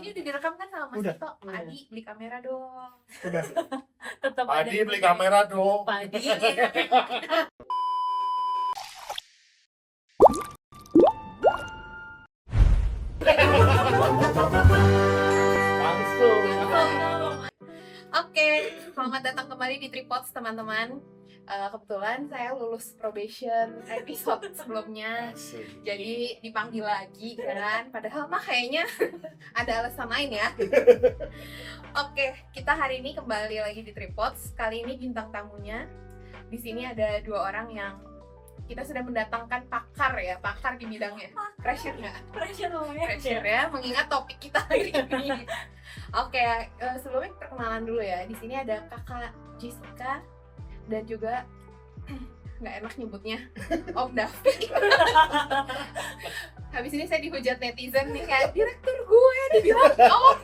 Ini udah direkam kan sama Mas Udah. Tito. Pak Adi beli kamera dong. Udah. Tetap ada. Adi beli kamera dong. Pak Adi. Langsung. Oke, selamat datang kembali di Tripods teman-teman. Kebetulan saya lulus probation episode sebelumnya, Asik. jadi dipanggil lagi kan. Padahal mah kayaknya ada alasan lain ya. Oke, kita hari ini kembali lagi di Tripods. Kali ini bintang tamunya di sini ada dua orang yang kita sudah mendatangkan pakar di bidangnya. Pressure nggak? Pressure namanya. Pressure ya, mengingat topik kita hari ini. Oke, sebelumnya perkenalan dulu ya. Di sini ada kakak Jessica dan juga nggak enak nyebutnya Om Davi. Habis ini saya dihujat netizen nih kayak direktur gue dibilang Om.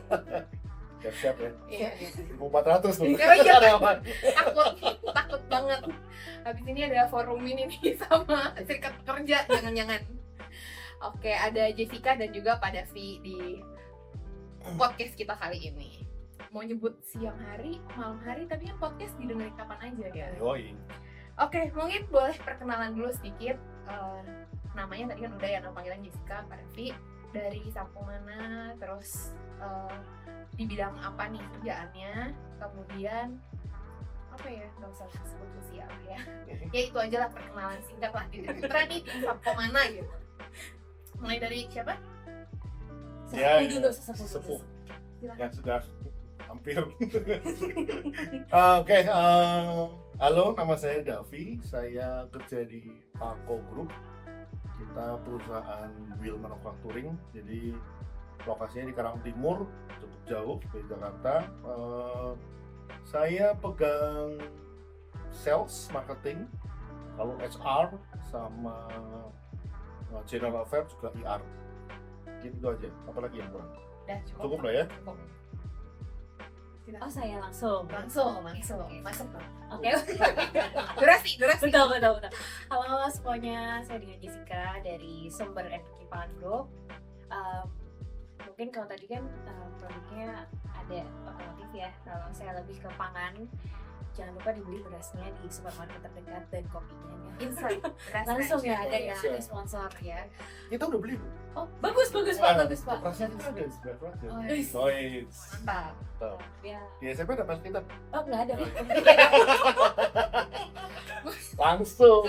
Siap-siap ya. Iya, 1400 tuh. Iya. Karyawan. takut banget. Habis ini ada forum ini nih sama serikat pekerja, jangan-jangan. Oke, ada Jessica dan juga Pak Davi di podcast kita kali ini. Mau nyebut siang hari, malam hari, tapi kan podcast didengerin kapan aja ya. Yoi. Oke, mungkin boleh perkenalan dulu sedikit. Namanya tadi kan udah ya, nama panggilan Jessica, Pak Davi. Dari Sampung mana, terus di bidang apa nih kerjaannya, kemudian apa ya, nggak usah sebut usia lah ya. Ya itu aja lah perkenalan singkat lah. Putra nih di Sampung mana gitu. Mulai dari siapa? Ya, Sesepuh dulu, ya. sesepuh. Sesepuh. Silakan. Yang sudah hampir. Oke, halo, nama saya Davi. Saya kerja di Pako Group. Kita perusahaan wheel manufacturing. Jadi lokasinya di Karang Timur, cukup jauh dari Jakarta. Saya pegang sales, marketing, lalu HR sama general affairs juga IR. Gitu aja. Apalagi yang kurang? Udah Cukup lah ya. Cukup. Oh, saya langsung. Langsung Oke. masuk dong. Oke. Durasi. Betul. Halo semuanya, saya dengan Jessica dari Sumber Energi Pangan Group. Mungkin kalau tadi kan produknya ada otomotif ya, kalau saya lebih ke pangan. Jangan lupa dibeli berasnya di supermarket terdekat dan kopinya. Insight. Langsung ya, ada ya, Iya. ada sponsor ya. Kita udah beli. Oh, bagus Pak. Rasanya itu ada di sebelah kelas ya. Oh, iya. Noise. Mantap. Tuh. Ya. Di SMP dapat kita Oh, nggak ada. langsung.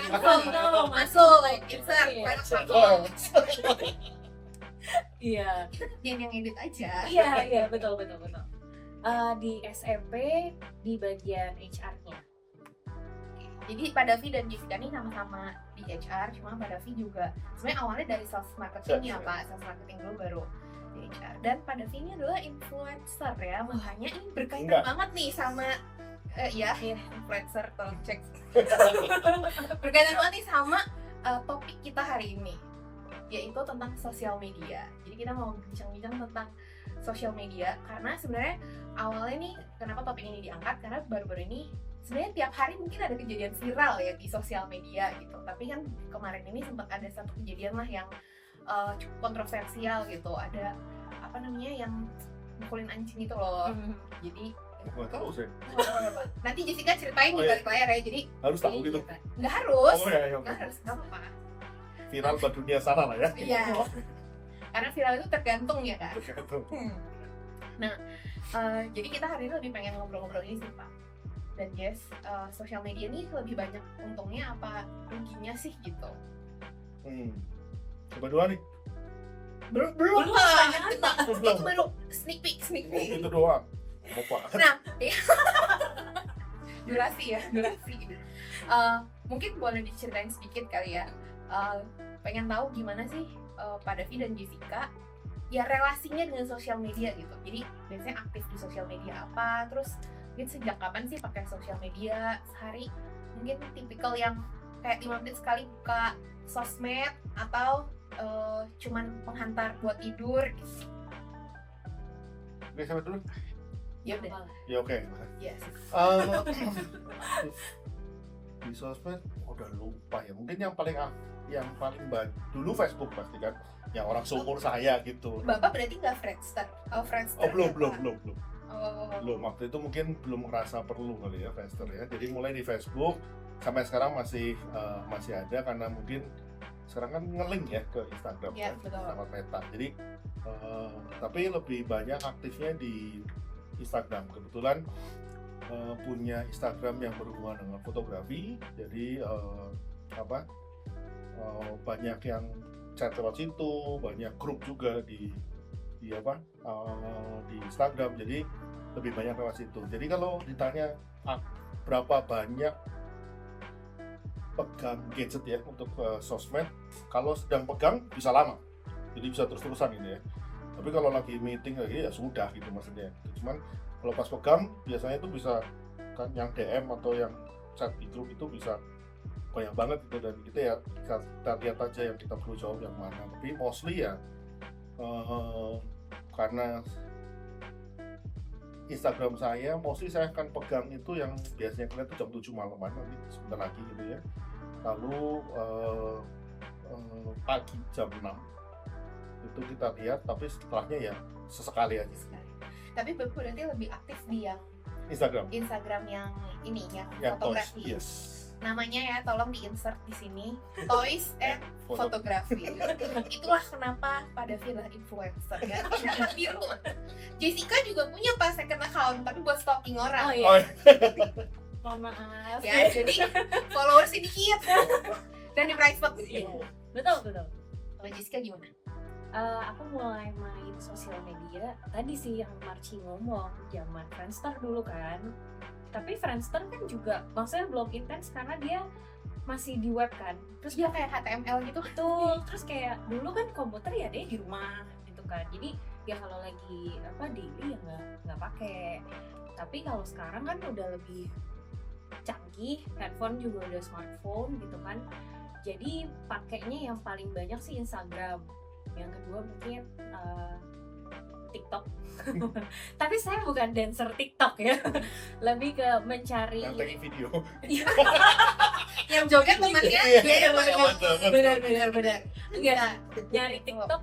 Masuk. Insert. Iya. Banyak Oh. Iya. yang edit aja. Iya, betul. Di SMP di bagian HR-nya. Jadi Pak Davi dan Jessica ini sama-sama di HR, cuma Pak Davi juga sebenarnya awalnya dari sales marketing ya Pak, sales marketing dulu baru di HR. Dan Pak Davi ini adalah influencer ya, makanya ini berkaitan Enggak. banget nih sama Iya. influencer, tolong cek. Berkaitan banget nih sama topik kita hari ini, yaitu tentang sosial media. Jadi kita mau bincang-bincang tentang sosial media karena sebenarnya awalnya nih kenapa topik ini diangkat karena baru-baru ini sebenarnya tiap hari mungkin ada kejadian viral ya di sosial media gitu. Tapi kan kemarin ini sempat ada satu kejadian lah yang cukup kontroversial gitu. Ada apa namanya yang mukulin anjing itu loh. Jadi Nggak tahu sih. nanti Jessica ceritain di Oh, iya. balik layar ya. Jadi Harus tahu gitu. nggak harus, Oh ya, ya. nggak harus, nggak apa-apa. Viral ke dunia sana lah ya. Iya. Karena viral itu tergantung ya kan. Tergantung. Jadi kita hari ini lebih pengen ngobrol-ngobrol ini sih Pak dan Jess, sosial media ini lebih banyak untungnya apa ruginya sih gitu? Coba dua nih. Belum Belum, Pak. pertanyaan, Itu- Belum. itu baru sneak peek. Itu doang. Bapak. Nah, durasi. Mungkin boleh diceritain sedikit kali ya. Pengen tahu gimana sih Pak Davi dan Jessica ya relasinya dengan sosial media gitu. Jadi biasanya aktif di sosial media apa, terus mungkin sejak kapan sih pakai sosial media sehari? Mungkin tipikal yang kayak 5 menit sekali buka sosmed atau cuman penghantar buat tidur gitu. Oke, sampai dulu. Ya udah. Ya oke. Yes. Di sosmed udah lupa ya. Mungkin yang paling yang paling dulu Facebook pasti kan, yang orang seumur saya gitu. Bapak berarti nggak Friendster? Oh, Friendster. Oh belum apa? belum belum belum Oh. belum waktu itu mungkin belum ngerasa perlu kali ya Friendster ya. Jadi mulai di Facebook sampai sekarang masih ada karena mungkin sekarang kan nge-link ya ke Instagram Ya, kan, betul. sama Meta. Jadi tapi lebih banyak aktifnya di Instagram. Kebetulan punya Instagram yang berhubungan dengan fotografi. Jadi banyak yang chat lewat situ, banyak grup juga di Instagram. Jadi lebih banyak lewat situ. Jadi kalau ditanya berapa banyak pegang gadget ya untuk sosmed, kalau sedang pegang bisa lama, jadi bisa terus-terusan gitu ya. Tapi kalau lagi meeting lagi ya sudah gitu maksudnya. Cuman kalau pas pegang biasanya itu bisa kan yang DM atau yang chat di grup itu bisa banyak banget gitu, dan kita ya kita lihat aja yang kita perlu jawab yang mana. Tapi mostly ya karena Instagram saya mostly saya akan pegang itu yang biasanya kalian tuh jam 7 malaman, nanti sebentar lagi gitu ya. Lalu pagi jam 6 itu kita lihat, tapi setelahnya ya sesekali aja. Tapi Bapak berarti lebih aktif di yang Instagram yang ini yang ya, toys, fotografi. yes. Namanya ya, tolong di-insert di sini. Toys and Photography. Itulah kenapa Pak Davi adalah influencer ya. Biru. Jessica juga punya pas second account tapi buat stalking orang. Oh iya. Oh, iya. Mohon maaf. Ya, jadi followers sedikit dan di private. Iya. Betul. Kalau Jessica gimana? Aku mulai main sosial media tadi sih yang Marci ngomong, zaman Friendster dulu kan. Tapi Friendster kan juga maksudnya belum intens karena dia masih di web kan. Terus Dia kayak HTML gitu. betul, terus kayak dulu kan komputer ya dia di rumah gitu kan. Jadi ya kalau lagi daily ya nggak pakai. Tapi kalau sekarang kan udah lebih canggih, handphone juga udah smartphone gitu kan. Jadi pakainya yang paling banyak sih Instagram. Yang kedua mungkin TikTok. Tapi saya bukan dancer TikTok ya. Lebih ke mencari yang tagging video. Yang joget temannya. Iya, Benar. Enggak, nyari TikTok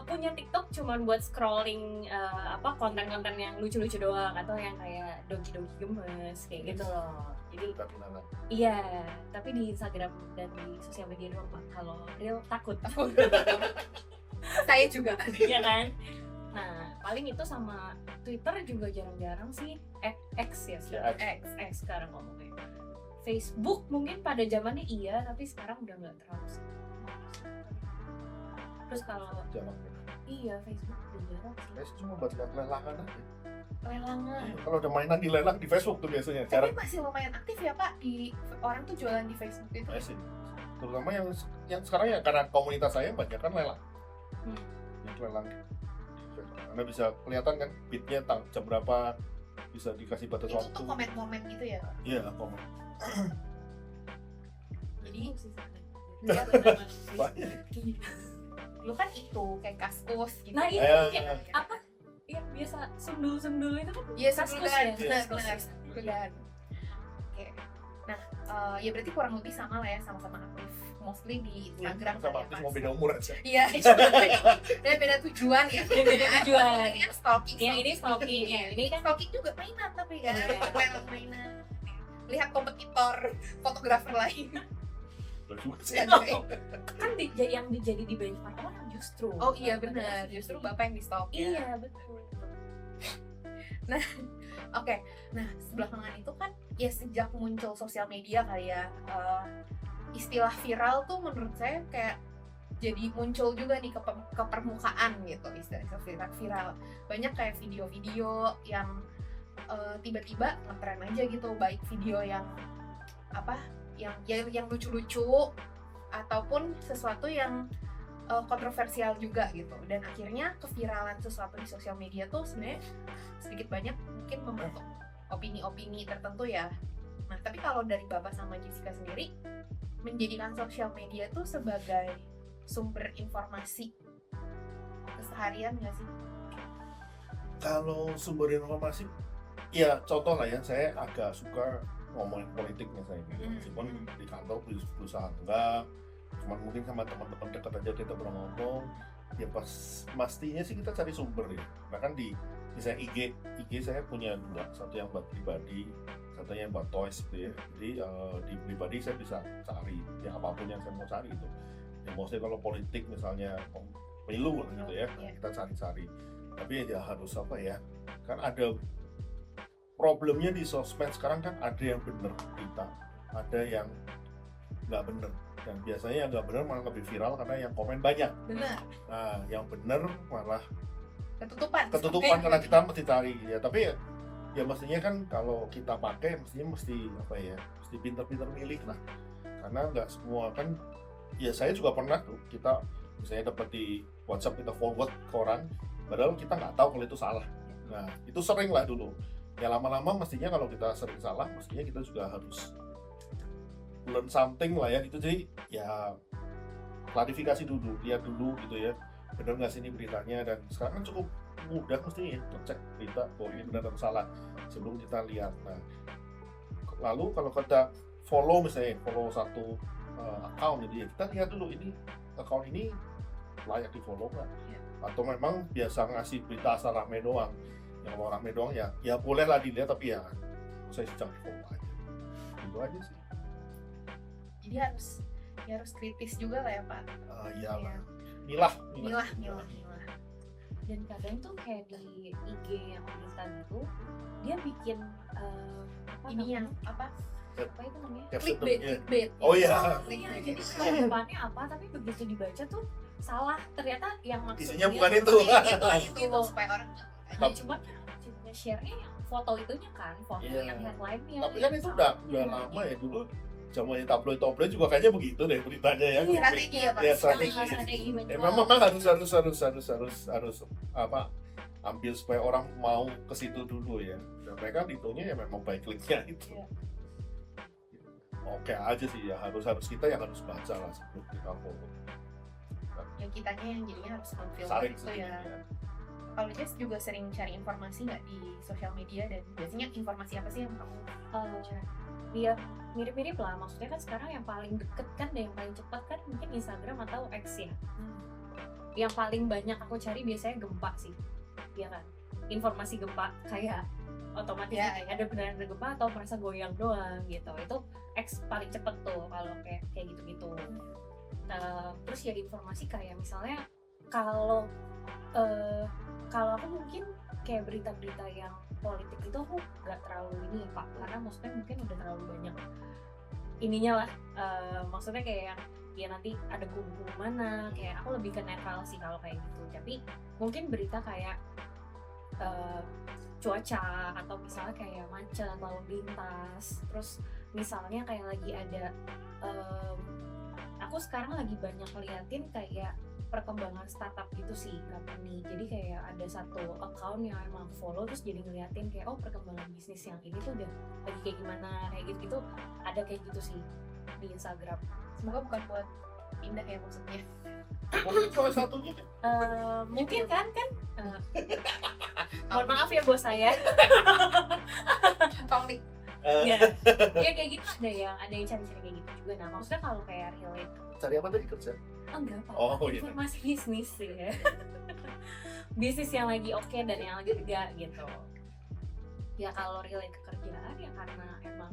punya TikTok cuman buat scrolling konten-konten yang lucu-lucu doang atau yang kayak doki-doki gemes kayak gitu loh. Jadi iya, tapi di Instagram dan di sosial media doang Pak. Kalau real takut. Saya juga. Iya kan? Nah, paling itu sama Twitter juga jarang-jarang sih. X ya sekarang. X sekarang ngomongnya. Facebook mungkin pada zamannya iya, tapi sekarang udah nggak terlalu sih. Terus kalau iya Facebook udah jarang sih. Saya cuma buat lihat lelangan aja. Lelangan. Kalau udah mainan di lelang di Facebook tuh biasanya. Tapi masih lumayan aktif ya Pak, di orang tuh jualan di Facebook itu. Masih. Terutama yang sekarang ya karena komunitas saya banyak kan lelang. Yang lelang. Karena bisa kelihatan kan bitnya jam berapa, bisa dikasih batas Itu waktu. tuh komen-komen gitu ya. Iya, komen. Jadi Banyak. lu kan itu kayak kaskus gitu. Nah, itu Eh, kayak apa? Yang biasa sundul-sundul itu kan Iya, kaskus sebulan. ya? Benar. Sebulan. Oke. Nah, ya berarti kurang lebih sama lah ya, sama-sama aktif. Mostly di Instagram sama aktif mau beda umur aja. Iya, dan beda tujuan ya. Beda tujuan. Ini kan stalking. Yang ini stalking, ya ini kan Stalking juga mainan tapi kan. Iya. Lelang mainan. Lihat kompetitor fotografer lain. Betul juga sih. kan yang jadi di benchmark orang justru. Oh iya benar, justru bapak yang di stalk ya. Iya betul. Oke, nah sebelakangan itu kan ya sejak muncul sosial media kali ya, istilah viral tuh menurut saya kayak jadi muncul juga nih ke permukaan gitu, istilah viral. Banyak kayak video-video yang tiba-tiba ngetren aja gitu, baik video yang yang lucu-lucu ataupun sesuatu yang kontroversial juga gitu, dan akhirnya keviralan sesuatu di sosial media tuh sebenarnya sedikit banyak mungkin membentuk opini-opini tertentu ya. Nah tapi kalau dari Bapak sama Jessica sendiri menjadikan sosial media tuh sebagai sumber informasi keseharian nggak sih? Kalau sumber informasi, ya contoh lah ya, saya agak suka ngomongin politik misalnya, meskipun di kantor berusaha enggak, Cuma mungkin sama teman-teman dekat aja kita pernah ngomong. Ya pastinya sih kita cari sumber ya. Bahkan di misalnya IG saya punya dua, satu yang buat pribadi, satunya yang buat toys gitu ya. Jadi di pribadi saya bisa cari ya apapun yang saya mau cari itu. Ya maksudnya kalau politik misalnya pemilu gitu ya, kita cari-cari. Tapi ya harus apa ya? Kan ada problemnya di sosmed sekarang, kan ada yang bener berita, ada yang nggak bener. Dan biasanya yang nggak bener malah lebih viral karena yang komen banyak. Benar. Nah, yang bener malah Ketutupan karena kita mesti cari ya. Tapi ya mestinya kan kalau kita pakai mesti apa ya, mesti pinter-pinter milih lah. Karena nggak semua kan, ya saya juga pernah tuh, kita misalnya dapat di WhatsApp kita forward ke orang, padahal kita nggak tahu kalau itu salah. Nah, itu sering lah dulu. Ya lama-lama mestinya kalau kita sering salah, mestinya kita juga harus learn something lah ya gitu. Jadi ya klarifikasi dulu, lihat dulu gitu ya, benar nggak sih ini beritanya. Dan sekarang kan cukup mudah mestinya cek berita bahwa ini benar atau salah sebelum kita lihat. Nah, lalu kalau kita follow satu account gitu ya, kita lihat dulu ini account ini layak di follow nggak, atau memang biasa ngasih berita asal rame doang. Yang mau rame doang ya boleh lah dilihat, tapi ya saya jangan follow aja. Itu aja sih. Jadi harus kritis juga lah ya Pak. Iya lah. Milah. Dan kadang tuh kayak di IG yang berita gitu, dia bikin apa itu namanya? Clickbait. Oh iya. Jadi depannya apa, tapi begitu dibaca tuh salah. Ternyata yang maksudnya isinya bukan itu. Itu supaya orang cuma share-nya yang foto itunya kan, foto yang headline-nya. Tapi kan itu udah lama ya, dulu zamannya tabloid juga kayaknya begitu deh beritanya ya. Strategi ya Pak. Ya, strategi. Memang harus apa, ambil supaya orang mau ke situ dulu ya. Dan mereka hitungnya ya memang by click-nya itu. Oke aja sih ya, harus kita yang harus baca lah sebelum kita follow. Yang kitanya yang jadinya harus memfilter Saring itu ya. Kalau Jess juga sering cari informasi nggak di sosial media, dan biasanya informasi apa sih yang kamu cari? Dia mirip-mirip lah, maksudnya kan sekarang yang paling deket kan dan yang paling cepat kan mungkin Instagram atau X ya. Yang paling banyak aku cari biasanya gempa sih, ya kan, informasi gempa kayak otomatis ada beneran ada gempa atau merasa goyang doang gitu. Itu X paling cepet tuh kalau kayak gitu-gitu. Terus ya informasi kayak misalnya kalau aku mungkin kayak berita-berita yang politik itu aku nggak terlalu ini Pak, karena maksudnya mungkin udah terlalu banyak ininya lah, maksudnya kayak yang ya nanti ada kubu mana, kayak aku lebih ke netral sih kalau kayak gitu. Tapi mungkin berita kayak cuaca atau misalnya kayak macet lalu lintas, terus misalnya kayak lagi ada aku sekarang lagi banyak ngeliatin kayak perkembangan startup gitu sih company. Jadi kayak ada satu account yang emang follow, terus jadi ngeliatin kayak perkembangan bisnis yang ini tuh udah lagi kayak gimana, kayak gitu ada kayak gitu sih di Instagram. Semoga bukan buat pindah ya maksudnya. Mungkin salah satunya mungkin kan mohon maaf ya bos saya. Konflik. Ya kayak gitu ada yang cari kayak gitu juga. Nah maksudnya kalau kayak relate cari apa tadi, kerja? Enggak Pak, informasi bisnis sih ya. Bisnis yang lagi oke dan yang lagi enggak gitu. Ya kalau relate ke kerjaan ya karena emang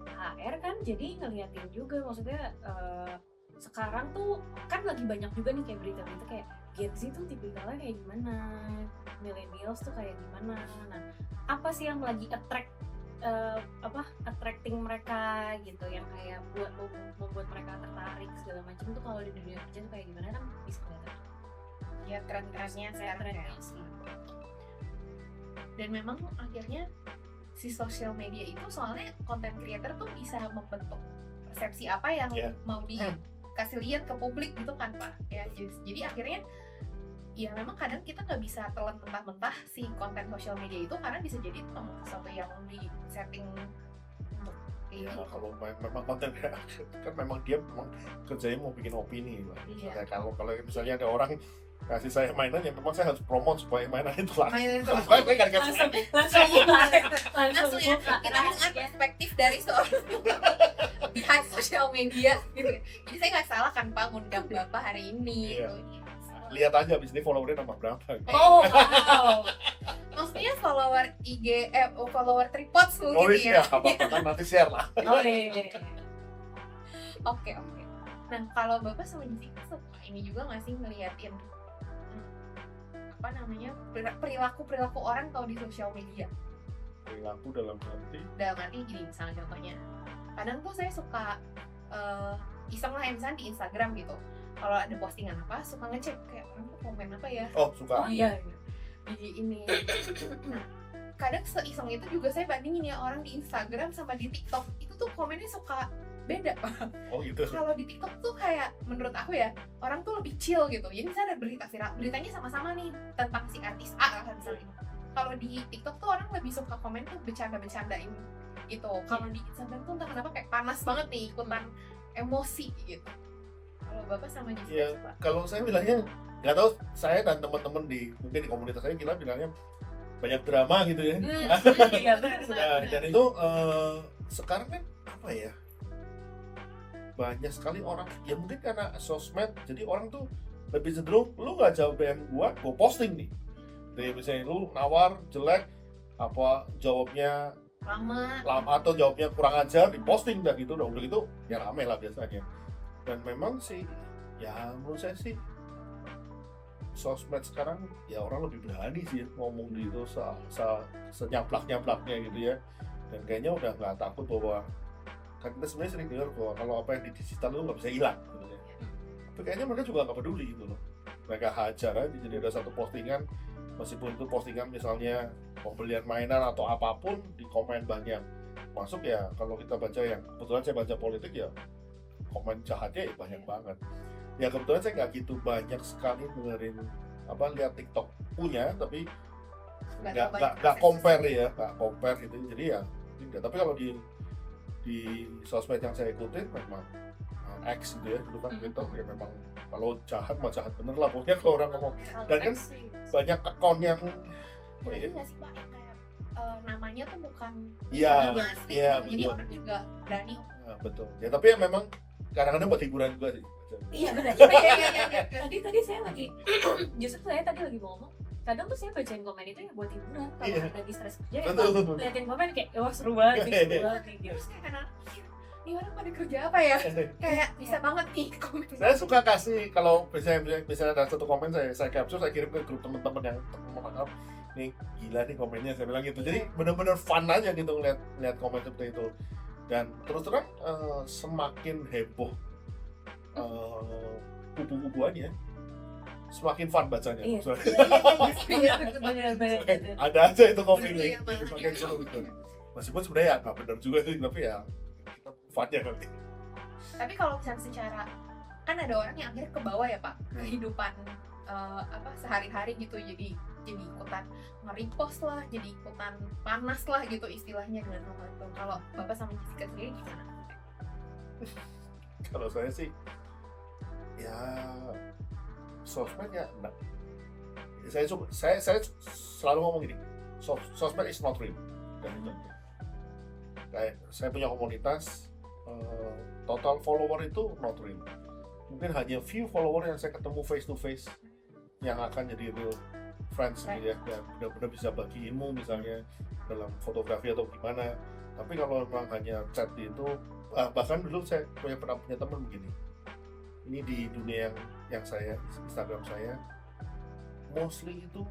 HR kan, jadi ngeliatin juga maksudnya sekarang tuh kan lagi banyak juga nih kayak berita-berita kayak Gen Z tuh tipikalnya kayak gimana, millennials tuh kayak gimana. Nah apa sih yang lagi attracting mereka gitu, yang kayak membuat mereka tertarik segala macam tuh kalau di dunia kerja tuh kayak gimana kan bisa kelihatan Ya tren-trennya sekarang ya. Dan memang akhirnya si sosial media itu soalnya content creator tuh bisa membentuk persepsi apa yang mau dikasih lihat ke publik gitu kan Pak ya. Jadi akhirnya ya memang kadang kita nggak bisa telan mentah-mentah si konten sosial media itu, karena bisa jadi sesuatu yang di setting untuk kalau memang konten kan memang dia kerjanya mau bikin opini lah. Kalau misalnya ada orang kasih saya mainan, ya memang saya harus promote supaya mainan itu lah. langsung ya kita dengan perspektif dari seorang behind social media gitu. Jadi saya nggak salah kan Pak ngundang Bapak hari ini. Iya. Gitu. Lihat aja abis ini followernya nambah berapa gitu. Oh, wow. Maksudnya follower IG, follower tripods Oh mungkin iya, ya. apa-apa kan nanti share lah. Oh, iya. Oke. Nah kalau Bapak sama Jessica suka ini juga nggak sih ngeliatin apa namanya perilaku orang kalau di sosial media? Perilaku dalam arti Gini misalnya contohnya, kadang tuh saya suka iseng lah misalnya di Instagram gitu. Kalau ada postingan apa suka ngecek kayak orang tuh komen apa ya. oh suka. Oh iya. Di ini. Nah, kadang seiseng itu juga saya bandingin ya orang di Instagram sama di TikTok itu tuh komennya suka beda Pak. Oh gitu. Kalau di TikTok tuh kayak menurut aku ya orang tuh lebih chill gitu. Jadi misalnya ada berita viral, beritanya sama-sama nih tentang si artis A lah misalnya. Kalau di TikTok tuh orang lebih suka komen tuh bercanda-bercandain itu. Kalau di Instagram tuh entah kenapa kayak panas banget nih ikutan emosi gitu. Kalau Bapak sama Jessica Iya. suka? Kalau saya bilangnya nggak tahu, saya dan teman-teman mungkin di komunitas saya bilangnya banyak drama gitu ya. Iya, benar. Nah, dan itu sekarang kan apa ya, banyak sekali orang ya mungkin karena sosmed jadi orang tuh lebih cenderung lu nggak jawab DM gua posting nih. Jadi misalnya lu nawar jelek apa jawabnya lama atau jawabnya kurang ajar diposting dah gitu, udah gitu ya rame lah biasanya. Dan memang sih ya menurut saya sih sosmed sekarang ya orang lebih berani sih ngomong di itu senyaplak-nyaplaknya gitu ya. Dan kayaknya udah nggak takut bahwa kan kita sebenarnya sering dengar bahwa kalau apa yang di digital itu nggak bisa hilang gitu ya. Tapi kayaknya mereka juga nggak peduli gitu loh. Mereka hajar aja, jadi ada satu postingan meskipun itu postingan misalnya pembelian mainan atau apapun di komen banyak masuk ya. Kalau kita baca yang kebetulan saya baca politik ya komen jahatnya ya banyak banget. Ya kebetulan saya nggak gitu banyak sekali dengerin lihat TikTok punya, tapi nggak compare gitu. Jadi ya tidak. Tapi kalau di sosmed yang saya ikutin memang X gitu ya, dulu kan Twitter ya memang kalau jahat mah jahat bener lah pokoknya kalau orang ngomong. Dan kan banyak account yang Berarti nggak sih Pak yang kayak namanya tuh bukan iya asli, iya jadi betul. orang juga berani. Nah, betul ya, tapi ya memang kadang-kadang buat hiburan juga sih. Iya benar. Iya. Tadi saya lagi justru saya tadi lagi mau ngomong, kadang tuh saya bacain komen itu ya buat hiburan kalau Iya. lagi stres kerja ya Betul. liatin komen kayak wah seru banget nih, seru banget nih gitu. Terus kayak kadang ini orang pada kerja apa ya? Kayak bisa banget nih komen. Saya suka kasih kalau misalnya ada satu komen saya capture, saya kirim ke grup teman-teman yang menganggap nih gila nih komennya, saya bilang gitu. Jadi benar-benar fun aja gitu ngeliat komen seperti itu. Dan terus terang semakin heboh kubu-kubuannya, semakin fun bacanya. Iya. Iya, Bener. Ada aja itu komen Iya, yang semakin seru gitu. Meskipun sebenarnya ya nggak benar juga sih, tapi ya kita funnya kali. Tapi kalau misalnya secara kan ada orang yang akhirnya ke bawah ya Pak kehidupan sehari-hari gitu, jadi ikutan nge-repost lah, jadi ikutan panas lah gitu istilahnya dengan hal itu. Kalau Bapak sama Jessica sendiri gimana? Kalau saya sih ya sosmed ya enggak. Saya selalu ngomong gini, sosmed is not real. Dan itu kayak saya punya komunitas, total follower itu not real. Mungkin hanya few follower yang saya ketemu face to face yang akan jadi real friends gitu ya, yang benar-benar bisa bagi ilmu misalnya dalam fotografi atau gimana. Tapi kalau memang hanya chat itu, bahkan dulu saya pernah punya teman begini. Ini di dunia yang saya Instagram saya, mostly itu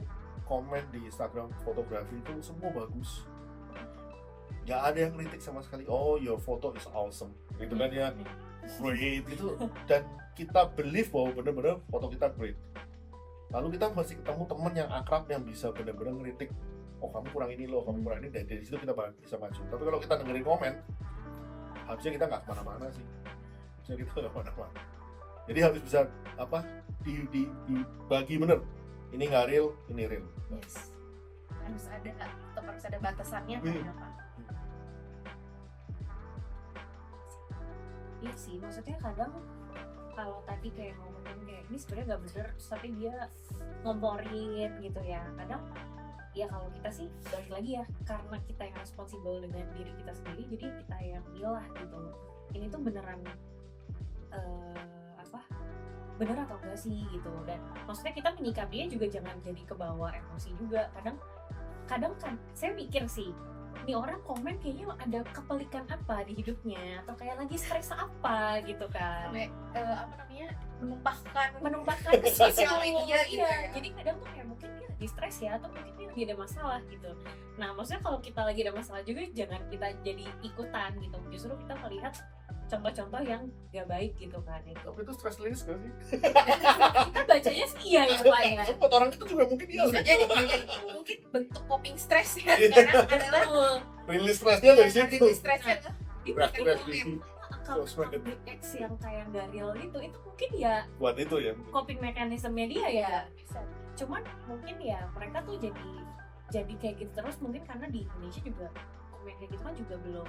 komen di Instagram fotografi itu semua bagus. Nggak ada yang kritik sama sekali. Oh, your photo is awesome. Gitu kan ya, great itu. Dan kita believe bahwa benar-benar foto kita great. Lalu kita masih ketemu teman yang akrab yang bisa benar-benar ngeritik, oh kamu kurang ini loh, kamu kurang ini, dan dari situ kita bisa maju. Tapi kalau kita dengerin komen, harusnya kita nggak kemana-mana sih, harusnya kita nggak kemana-mana. Jadi harus bisa dibagi bener, ini nggak real, ini real. Yes. Harus ada batasannya kan ya Pak? Iya sih, maksudnya kadang kalau tadi kayak ngomongin kayak ini sebenarnya nggak bener, tapi dia ngomporin gitu ya. Kadang ya kalau kita sih balik lagi ya, karena kita yang responsible dengan diri kita sendiri, jadi kita yang milah gitu, ini tuh beneran bener atau enggak sih gitu. Dan maksudnya kita menyikapinya juga jangan jadi kebawa emosi juga. Kadang kan saya mikir sih, nih orang komen kayaknya ada kepelikan apa di hidupnya, atau kayak lagi stres apa gitu kan, Sampai menumpahkan ke sosial media gitu iya. ya. Jadi kadang tuh kayak mungkin dia lagi stres ya, atau mungkin dia lagi ada masalah gitu. Nah maksudnya kalau kita lagi ada masalah juga jangan kita jadi ikutan gitu, justru kita melihat contoh-contoh yang gak baik gitu kan. Itu Tapi itu stress release gak sih? kita bacanya sih iya ya Pak ya. Buat orang itu juga mungkin iya. Bisa jadi mungkin bentuk coping stress ya Iya. sekarang adalah Release stressnya dari situ. release stressnya Stress Kalau Sosmed. public X yang kayak gak real itu mungkin ya Buat itu ya. coping mekanismenya dia ya. bisa. Cuman mungkin ya mereka tuh jadi kayak gitu terus, mungkin karena di Indonesia juga komen kayak gitu kan juga belum.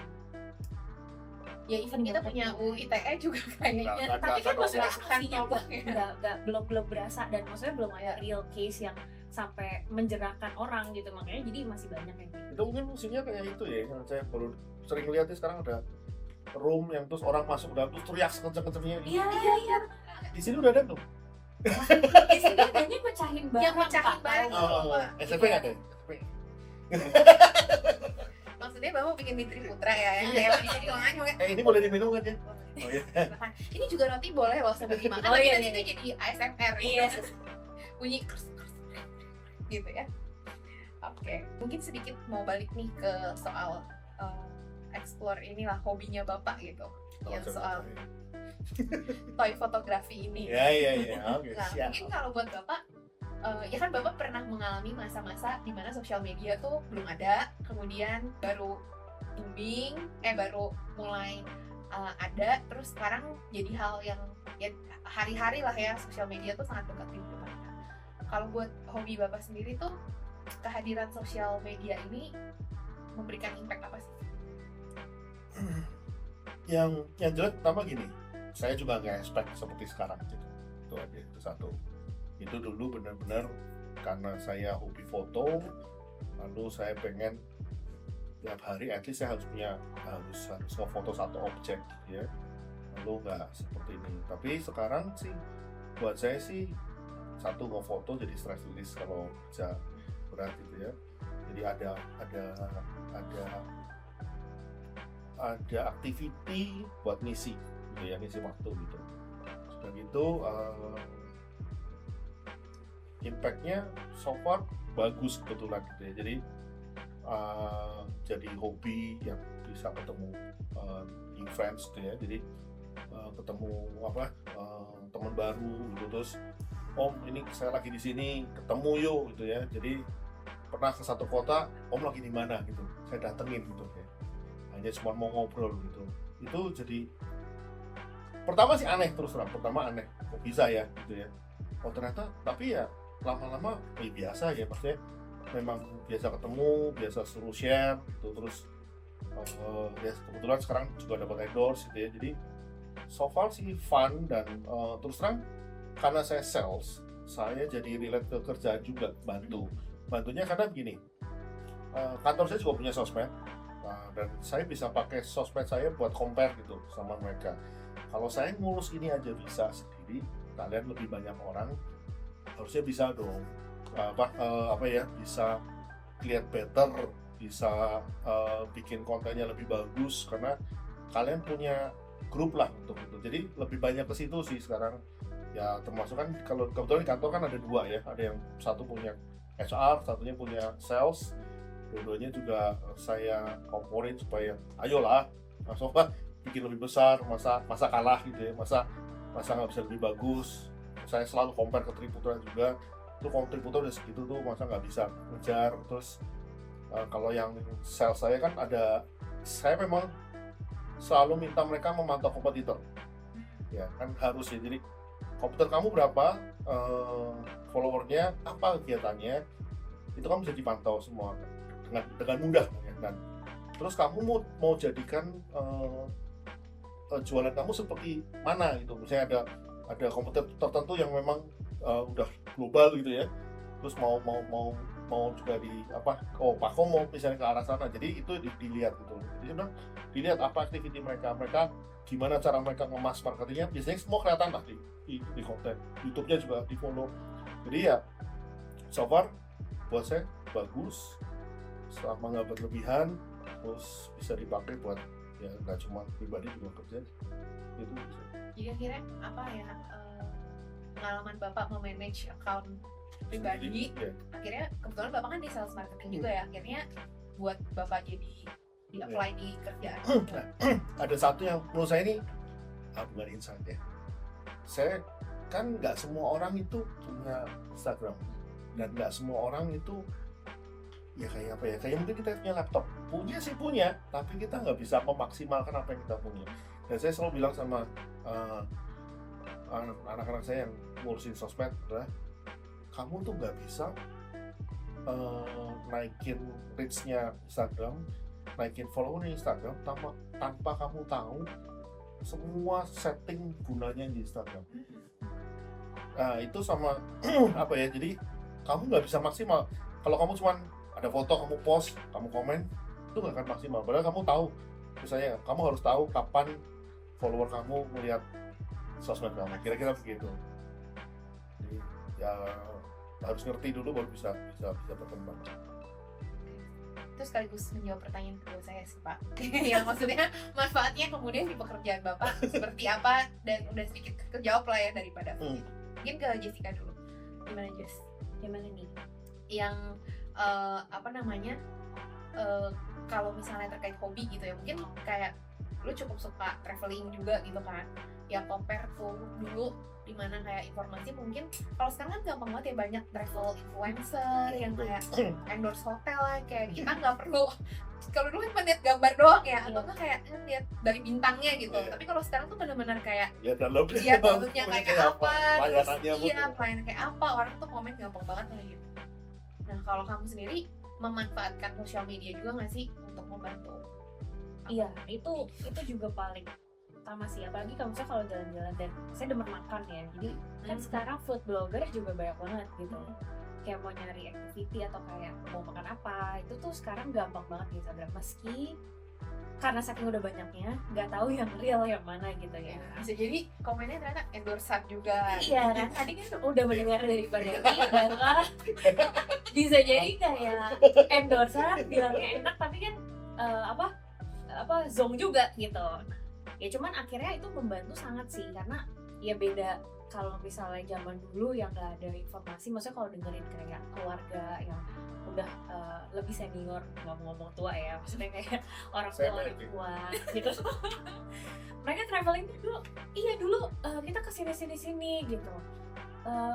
Ya even kita punya UU ITE juga kayaknya. Nggak, Tapi kan nggak, maksudnya nggak, sanksinya nggak, belum berasa, dan maksudnya belum ada real case yang sampai menjerahkan orang gitu, makanya jadi masih banyak yang gitu. Itu mungkin musimnya kayak itu ya, yang saya baru sering lihat sekarang ada room yang terus orang masuk dalam terus teriak sekenceng-kencengnya. Iya. Di sini udah ada tuh. Di sini adanya mecahin barang. Yang mecahin Pak. barang. SMP nggak ada? SMP. Maksudnya Bapak bikin Fitri Putra ya, yang kayak jadi makanya Ini boleh diminum kan ya? Oh iya. ini juga roti boleh loh sambil dimakan, Oh, tapi iya, nanti iya. itu jadi ASMR Iya. bunyi gitu ya. Oke, mungkin sedikit mau balik nih ke soal explore inilah hobinya Bapak gitu, yang soal toy fotografi ini. Iya. Oke, Nah, siap. mungkin kalau buat Bapak, ya kan Bapak pernah mengalami masa-masa di mana sosial media tuh belum ada, kemudian baru baru mulai ada, terus sekarang jadi hal yang ya hari-hari lah ya, sosial media tuh sangat dekat di hidup mereka. Kalau buat hobi Bapak sendiri tuh, kehadiran sosial media ini memberikan impact apa sih? Yang jelek pertama gini, saya juga nggak expect seperti sekarang gitu. Itu aja, itu satu. Itu dulu benar-benar karena saya hobi foto, lalu saya pengen tiap hari at least saya harus ngefoto satu objek ya, lalu nggak seperti ini. Tapi sekarang sih buat saya sih satu, ngefoto jadi stress release kalau kerja berat gitu ya. Jadi ada activity buat ngisi gitu ya, ngisi waktu gitu. Dan itu impactnya so far bagus kebetulan gitu ya. Jadi hobi yang bisa ketemu new friends gitu ya. Jadi ketemu teman baru gitu, terus Om ini saya lagi di sini, ketemu yuk gitu ya. Jadi pernah ke satu kota, Om lagi di mana gitu, saya datengin gitu ya. Hanya cuma mau ngobrol gitu. Itu jadi pertama sih aneh, terus terang pertama aneh, kok bisa ya gitu ya. Oh ternyata, tapi ya lama-lama biasa ya, maksudnya memang biasa ketemu, biasa suruh share gitu. Terus ya kebetulan sekarang juga dapat endorse gitu ya. Jadi so far sih fun, dan terus terang karena saya sales, saya jadi relate ke kerjaan juga, bantunya karena begini, kantor saya juga punya sosmed, dan saya bisa pakai sosmed saya buat compare gitu sama mereka. Kalau saya ngurus ini aja bisa sendiri, kalian lebih banyak orang harusnya bisa dong bisa lihat better, bisa bikin kontennya lebih bagus karena kalian punya grup lah untuk itu. Jadi lebih banyak ke situ sih sekarang ya, termasuk kan kalau kebetulan di kantor kan ada dua ya, ada yang satu punya HR, satunya punya sales. Dua-duanya juga saya komporin supaya ayolah coba bikin lebih besar, masa kalah gitu ya, masa nggak bisa lebih bagus. Saya selalu compare ke Triputra juga, tuh kalau Triputra udah segitu tuh masa nggak bisa ngejar. Terus kalau yang sales saya kan saya memang selalu minta mereka memantau kompetitor ya kan, harus ya. Jadi komputer kamu berapa, followernya apa, kegiatannya itu kan bisa dipantau semua dengan mudah ya. Dan terus kamu mau jadikan jualan kamu seperti mana gitu. Misalnya ada komputer tertentu yang memang udah global gitu ya, terus mau mau juga Pak Ko mau misalnya ke arah sana, jadi itu dilihat gitu. Jadi sebenarnya dilihat apa aktiviti mereka gimana cara mereka ngemas marketingnya, biasanya semua kelihatan lah di konten YouTube-nya juga di follow. Jadi ya so far buat saya bagus, selama nggak berlebihan, terus bisa dipakai buat ya nggak cuma pribadi juga kerja itu bisa. Jadi akhirnya apa ya, pengalaman Bapak memanage account pribadi, Ya. akhirnya kebetulan Bapak kan di sales marketing juga ya, akhirnya buat Bapak jadi di apply di kerjaan. Ada satu yang menurut saya ini bukan insight ya. Saya kan nggak semua orang itu punya Instagram, dan nggak semua orang itu ya kayak apa ya, kayak mungkin kita punya laptop, punya, tapi kita nggak bisa memaksimalkan apa yang kita punya. Dan saya selalu bilang sama anak-anak saya yang ngurusin sosmed adalah, kamu tuh nggak bisa naikin reach-nya Instagram, naikin follower di Instagram tanpa kamu tahu semua setting gunanya di Instagram. Nah itu sama apa ya, jadi kamu nggak bisa maksimal kalau kamu cuman ada foto, kamu post, kamu komen, itu nggak akan maksimal. Padahal kamu tahu, misalnya kamu harus tahu kapan follower kamu melihat sosmed kamu, kira-kira begitu. Jadi ya harus ngerti dulu baru bisa berkembang. Itu sekaligus menjawab pertanyaan kedua saya sih Pak. Yang maksudnya manfaatnya kemudian di pekerjaan Bapak seperti apa, dan udah sedikit kejawab lah ya daripada mungkin ke Jessica dulu. Gimana Jess? Gimana nih? Yang kalau misalnya terkait hobi gitu ya, mungkin kayak lu cukup suka traveling juga gitu kan ya, compare tuh dulu dimana kayak informasi mungkin kalau sekarang kan gampang banget ya, banyak travel influencer yang kayak endorse hotel lah, kayak kita nggak perlu, kalau dulu kan lihat gambar doang ya, atau nggak kayak lihat dari bintangnya gitu, tapi kalau sekarang tuh benar-benar kayak lihat dalamnya kayak apa, pelayanan kayak apa, orang tuh komen gampang banget kayak gitu. Nah kalau kamu sendiri memanfaatkan sosial media juga nggak sih untuk membantu? Iya, itu juga paling utama sih, apalagi kalau misalnya kalau jalan-jalan, dan saya demen makan ya, jadi kan sekarang food blogger juga banyak banget gitu, kayak mau nyari activity atau kayak mau makan apa, itu tuh sekarang gampang banget di Instagram, meski karena saking udah banyaknya nggak tahu yang real yang mana gitu ya. Bisa jadi komennya ternyata endorse juga. Iya kan, tadi kan udah mendengar dari Mbak Devi bahwa bisa jadi kayak endorse bilangnya enak tapi kan zong juga gitu. Ya cuman akhirnya itu membantu sangat sih, karena ya beda kalau misalnya zaman dulu yang nggak ada informasi, maksudnya kalau dengerin kayak keluarga yang udah lebih senior, nggak mau ngomong tua ya, maksudnya kayak orang tua gitu. Mereka traveling tuh dulu kita kesini gitu.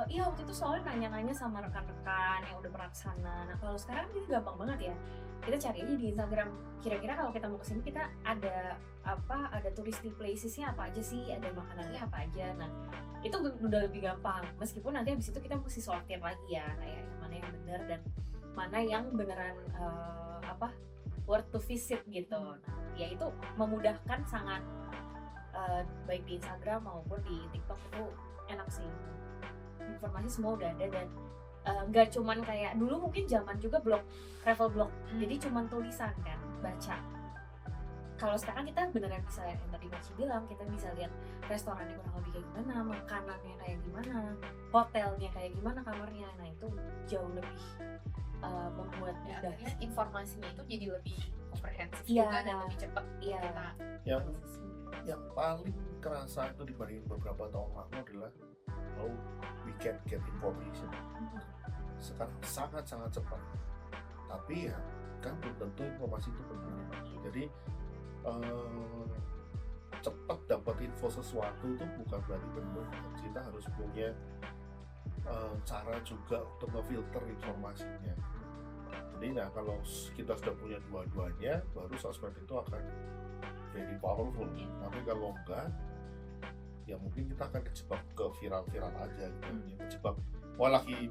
Iya waktu itu soalnya nanya-nanya sama rekan-rekan yang udah pernah kesana. Nah kalau sekarang itu gampang banget ya, kita cari aja di Instagram, kira-kira kalau kita mau kesini kita ada touristy places-nya apa aja sih, ada makanannya apa aja. Nah itu udah lebih gampang, meskipun nanti habis itu kita mesti sortir lagi ya, kayak mana yang benar dan mana yang beneran worth to visit gitu. Nah ya itu memudahkan sangat, baik di Instagram maupun di TikTok itu enak sih, informasi semua udah ada, dan nggak cuman kayak dulu mungkin zaman juga travel blog, jadi cuman tulisan kan, baca. Kalau sekarang kita beneran bisa, yang tadi Mas bilang, kita bisa lihat restorannya kurang lebih kayak gimana, makanannya kayak gimana, hotelnya kayak gimana, kamarnya. Nah itu jauh lebih membuat mudah. Informasinya itu jadi lebih komprehensif juga dan lebih cepat. Iya. Yang paling kerasa itu dibanding beberapa tahun lalu adalah how we can get information. Sekarang sangat cepat, tapi ya kan belum tentu informasi itu benar. Jadi cepat dapat info sesuatu itu bukan berarti benar. Kita harus punya cara juga untuk ngefilter informasinya. Jadi nah kalau kita sudah punya dua-duanya, baru sosmed itu akan very powerful. Tapi kalau enggak, ya mungkin kita akan kejebak ke viral-viral aja gitu. Kejebak, wah lagi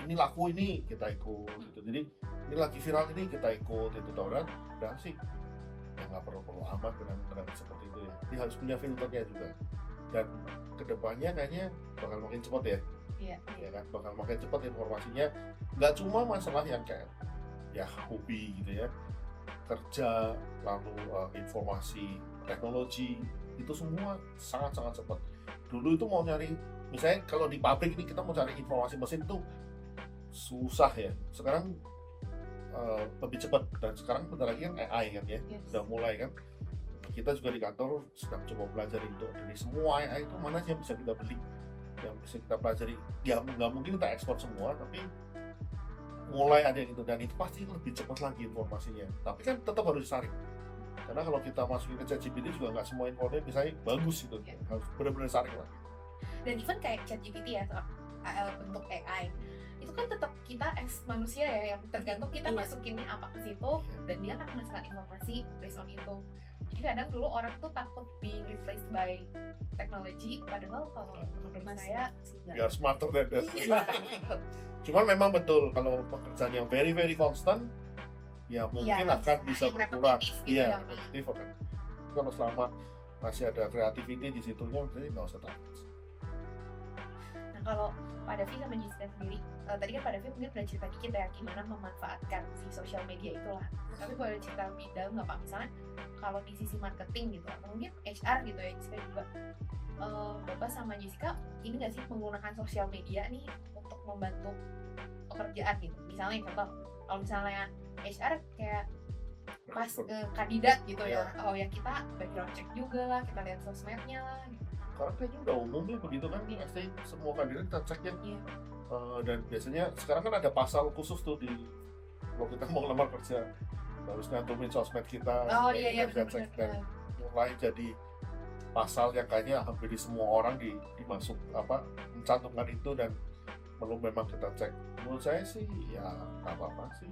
ini laku ini kita ikut gitu. Jadi ini lagi viral ini kita ikut itu, udah sih ya nggak perlu amat dengan seperti itu ya. Jadi harus punya filternya juga, dan kedepannya kayaknya bakal makin cepat ya. Iya. ya kan, bakal makin cepat informasinya. Nggak cuma masalah yang kayak ya hobi gitu ya, kerja, lalu informasi teknologi, itu semua sangat-sangat cepat. Dulu itu mau nyari, misalnya kalau di pabrik ini kita mau cari informasi mesin tuh susah ya. Sekarang lebih cepat, dan sekarang bentar lagi kan AI kan ya, Yes. udah mulai kan. Kita juga di kantor sedang coba pelajari itu, dari semua AI itu mana sih yang bisa kita beli, yang bisa kita pelajari. Ya nggak mungkin kita ekspor semua, tapi mulai ada yang itu, dan itu pasti lebih cepat lagi informasinya. Tapi kan tetap harus disaring, karena kalau kita masukin ke ChatGPT juga nggak semua informasi misalnya bagus gitu, harus benar-benar saring lah. Dan even kayak ChatGPT ya, bentuk AI itu kan tetap kita as manusia ya, yang tergantung kita Iya. masukinnya apa ke situ, dan dia akan menghasilkan informasi based on itu. Jadi kadang dulu orang tuh takut being replaced by technology, padahal kalau menurut saya We are smarter than that. Iya. Cuman memang betul, kalau pekerjaan yang very very constant, ya mungkin Iya, akan bisa yang berkurang. repetitif gitu Iya, ya. repetitif akan. Kalau selama masih ada creativity di situnya, berarti nggak usah takut. Nah kalau Pak Davi sama Jessica sendiri, tadi kan Pak Davi mungkin udah cerita dikit ya gimana memanfaatkan si sosial media itulah. Tapi boleh cerita lebih dalam nggak Pak? Misalnya kalau di sisi marketing gitu, atau mungkin HR gitu ya, Jessica juga. Bapak sama Jessica ini nggak sih menggunakan sosial media nih untuk membantu pekerjaan gitu? Misalnya contoh, kalau misalnya HR kayak pas kandidat gitu ya, oh ya kita background check juga lah, kita lihat sosmednya lah gitu. Karena kayaknya udah umum ya begitu kan, Iya. pasti semua kandidat kita cek ya. Iya. Dan biasanya sekarang kan ada pasal khusus tuh di, kalau kita mau ngelamar kerja harus nyantumin sosmed kita. Oh iya iya kita cek, dan benar-benar. mulai jadi pasal yang kayaknya hampir di semua orang dimasuk mencantumkan itu, dan perlu memang kita cek. Menurut saya sih ya nggak apa-apa sih.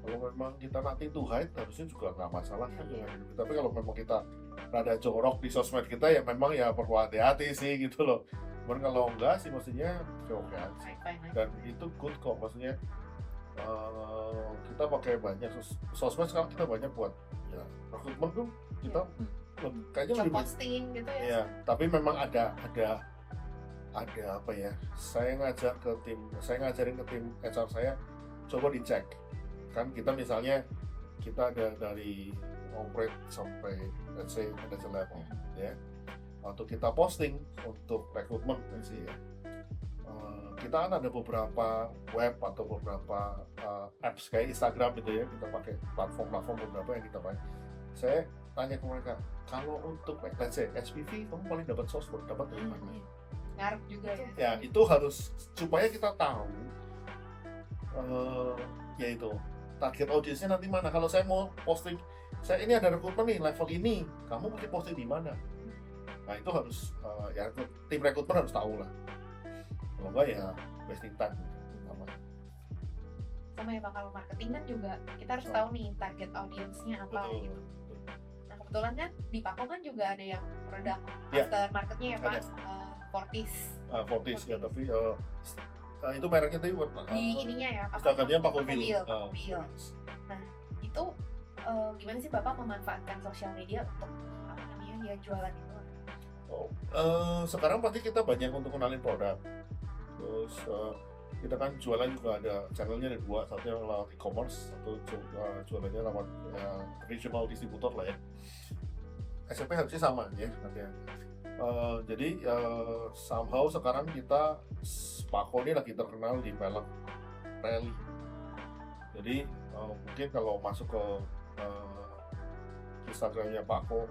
Kalau memang kita nanti to hide, harusnya juga nggak masalah kan. Iya. Tapi kalau memang kita rada jorok di sosmed kita, ya memang ya perlu hati-hati sih gitu loh. Cuman kalau enggak sih mestinya oke aja. Fine-fine aja. Dan itu good kok, maksudnya kita pakai banyak sosmed sekarang, kita banyak buat ya rekrutmen tuh kita kayaknya Job lebih posting gitu ya. ya. Tapi memang ada apa ya, saya ngajarin ke tim HR saya, coba dicek kan. Kita misalnya kita ada dari operate sampai let's say manager level ya, untuk kita posting untuk rekrutmen sih ya. Kita kan ada beberapa web atau beberapa apps kayak Instagram gitu ya, kita pakai platform beberapa yang kita pakai. Saya tanya ke mereka, kalau untuk let's say SPV kamu paling dapat source dapat dari mana? Ngaruh juga ya. Ya itu harus, supaya kita tahu yaitu target audiensnya nanti mana. Kalau saya mau posting, saya ini ada rekrutmen nih level ini, kamu mesti posting di mana? Nah itu harus ya tim rekrutmen harus tahu lah. Kalau enggak ya wasting time. Sama ya Pak, kalau marketing kan juga kita harus Oh. tahu nih target audiensnya apa Betul. gitu. Nah kebetulan kan di Pako kan juga ada yang produk Ya. after marketnya ya Pak, Ada. Fortis. Fortis ya, tapi itu mereknya tadi buat Di ininya ya, Instagramnya Pak Mobil. Mobil. Mobil. Itu gimana sih Bapak memanfaatkan sosial media untuk apa namanya ya jualan itu? Sekarang pasti kita banyak untuk kenalin produk. Terus kita kan jualan juga ada channelnya, ada dua, satu yang lewat e-commerce, satu jualannya lewat regional distributor lah ya. SOP harusnya sama ya nanti. Jadi somehow sekarang kita Pako ini lagi terkenal di film rally. Jadi mungkin kalau masuk ke Instagramnya Pako,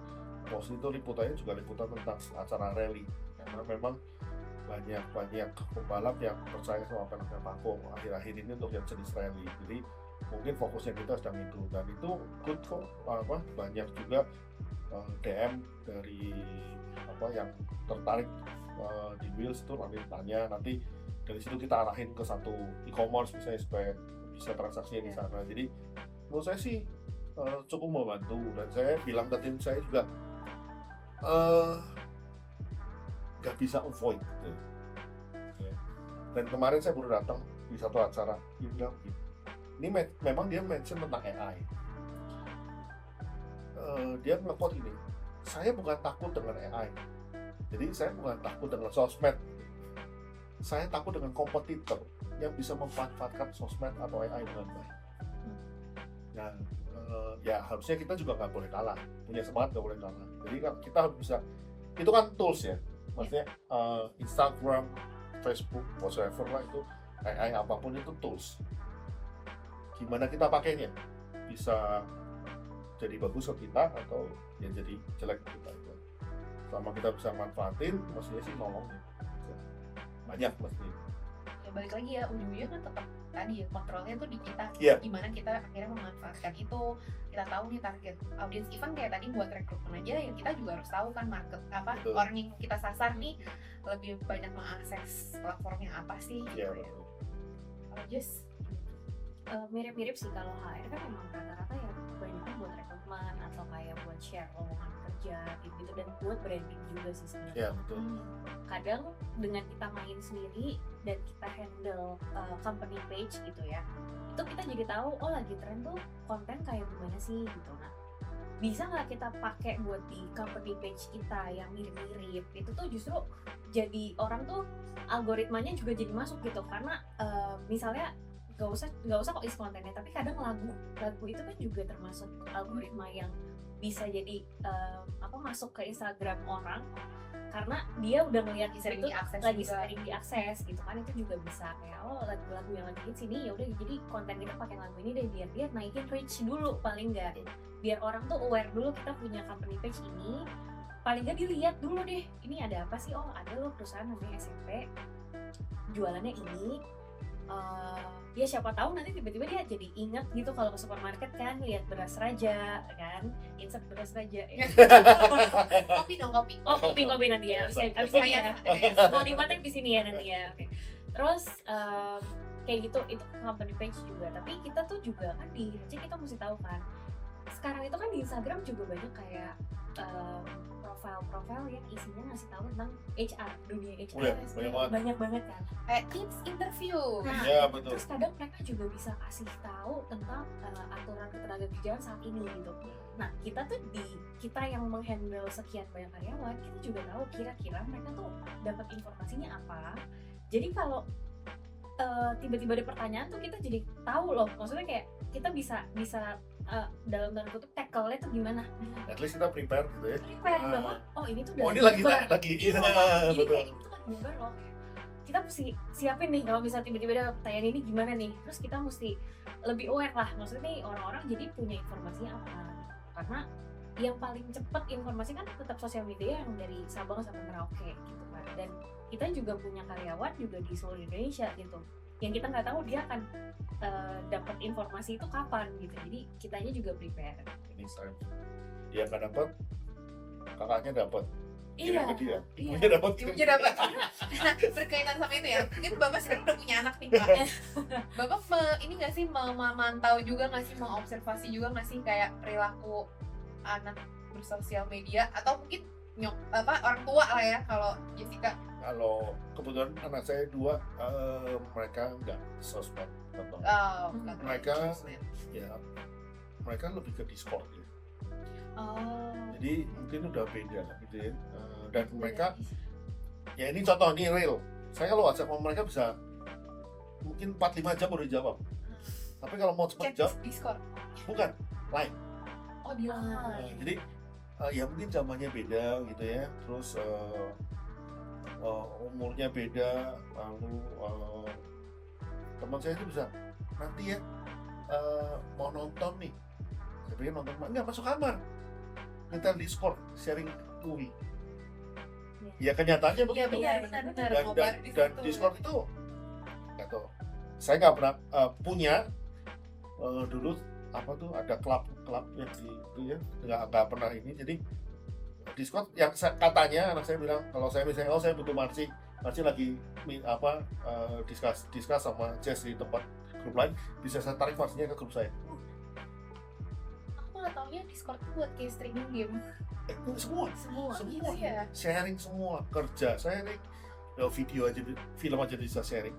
post itu liputannya juga liputan tentang acara rally. Karena memang banyak pembalap yang percaya sama penampilan Pako akhir-akhir ini untuk yang jenis rally. Jadi mungkin fokusnya kita sedang itu, dan itu good kok. Banyak juga DM dari yang tertarik di Wheels itu, nanti tanya, nanti dari situ kita arahin ke satu e-commerce misalnya supaya bisa transaksinya di sana. Jadi menurut saya sih cukup membantu, dan saya bilang ke tim saya juga nggak bisa avoid gitu. Dan kemarin saya baru datang di satu acara, dia bilang ini memang dia mention tentang AI. Dia nge-quote ini, saya bukan takut dengan AI, jadi saya bukan takut dengan sosmed, saya takut dengan kompetitor yang bisa memanfaatkan sosmed atau AI dengan baik. Nah, ya harusnya kita juga nggak boleh kalah, punya semangat nggak boleh kalah. Jadi kan kita harus bisa, itu kan tools ya, maksudnya Instagram, Facebook, whatsoever lah itu, AI apapun itu tools. Gimana kita pakainya, bisa jadi bagus ke kita atau ya jadi jelek ke kita. Selama kita bisa manfaatin, maksudnya sih nolongnya banyak pasti. Ya balik lagi ya, ujung-ujungnya kan tetap tadi ya, kontrolnya tuh di kita. Iya. Gimana kita akhirnya memanfaatkan itu, kita tahu nih target audiens, even kayak tadi buat rekrutmen aja ya kita juga harus tahu kan market apa, Betul. orang yang kita sasar nih lebih banyak mengakses platformnya apa sih gitu Iya, ya. betul. Kalau just Mirip-mirip sih, kalau HR kan emang rata-rata ya banyaknya buat rekrutmen atau kayak buat share lowongan kerja gitu, dan buat branding juga sih sebenarnya. Iya, betul. Kadang dengan kita main sendiri dan kita handle company page gitu ya, itu kita jadi tahu oh lagi tren tuh konten kayak gimana sih gitu. Nah, bisa nggak kita pakai buat di company page kita yang mirip-mirip, itu tuh justru jadi orang tuh algoritmanya juga jadi masuk gitu, karena misalnya nggak usah kok isi kontennya, tapi kadang lagu itu kan juga termasuk algoritma yang bisa jadi masuk ke Instagram orang karena dia udah ngeliat sering itu diakses lagi juga. sering diakses gitu kan. Itu juga bisa kayak lagu-lagu yang lagi hits ini ya udah, jadi konten kita pakai lagu ini deh biar dia naikin reach dulu, paling nggak biar orang tuh aware dulu kita punya company page ini, paling nggak dilihat dulu deh ini ada apa sih, oh ada loh perusahaan namanya SMP jualannya ini. Ya siapa tahu nanti tiba-tiba dia jadi ingat gitu kalau ke supermarket kan lihat beras raja kan, insert beras raja ya. Kopi dong, kopi. Oh kopi nanti ya, abis ini ya mau dimatek di sini ya nanti ya. Oke. Terus kayak gitu, itu company page juga, tapi kita tuh juga kan di HC kita mesti tahu kan sekarang itu kan di Instagram juga banyak kayak profil-profil yang isinya ngasih tahu tentang HR, dunia HR. Iya, banyak banget. Banyak banget kan. Kayak tips interview. Nah, Iya, betul. terus kadang mereka juga bisa kasih tahu tentang aturan ketenagakerjaan saat ini gitu. Nah, kita yang menghandle sekian banyak karyawan, kita juga tahu kira-kira mereka tuh dapat informasinya apa. Jadi kalau tiba-tiba ada pertanyaan tuh kita jadi tahu loh. Maksudnya kayak kita bisa dalam tanda kutip tackle-nya tuh gimana. At least kita prepare gitu ya. Prepare bahwa oh ini tuh Oh, ini udah lagi nyebar. lagi. Iya, Nah, jadi betul. kayak itu kan nyebar loh. Kita mesti siapin nih kalau misalnya tiba-tiba ada pertanyaan ini gimana nih. Terus kita mesti lebih aware lah. Maksudnya nih orang-orang jadi punya informasinya apa. Karena yang paling cepat informasi kan tetap sosial media yang dari Sabang sampai Merauke gitu kan. Dan kita juga punya karyawan juga di seluruh Indonesia gitu. Yang kita nggak tahu dia akan dapat informasi itu kapan gitu. Jadi kitanya juga prepare. Ini saya. Dia nggak dapat, kakaknya dapat. Iya. Kirim ke dia. Iya. Ibunya dapat. Ibunya dapat. Nah, berkaitan sama itu ya, mungkin Bapak sekarang udah punya anak nih Pak. Bapak ini nggak sih memantau juga nggak sih, mengobservasi juga nggak sih kayak perilaku anak bersosial media, atau mungkin orang tua lah ya kalau Jessica. Kalau kebetulan anak saya dua, mereka nggak sosmed. Contoh. Mereka ya mereka lebih ke Discord ya. Oh. Jadi mungkin udah beda gitu ya. Dan mereka ya ini contoh, ini real. Saya kalau WhatsApp sama mereka bisa mungkin 4-5 jam udah jawab. Tapi kalau mau cepat chat jawab, Discord. bukan line. Oh dia. Jadi ya mungkin zamannya beda gitu ya. Terus umurnya beda. Lalu teman saya itu bisa nanti ya mau nonton nih. Saya pikir nonton enggak, masuk kamar. Minta Discord, sharing movie. Ya kenyataannya Iya begitu. benar. Dan Discord itu nggak tahu. Saya nggak pernah punya dulu apa tuh ada klub yang di itu ya, nggak pernah ini. Jadi Discord yang katanya anak saya bilang kalau saya misalnya saya butuh Marci lagi discuss sama Jess di tempat grup lain, bisa saya tarik Marcinya ke grup saya. Aku nggak taunya Discord itu buat kayak streaming game. Semua Gitu ya. sharing, semua kerja sharing, video aja, film aja bisa sharing.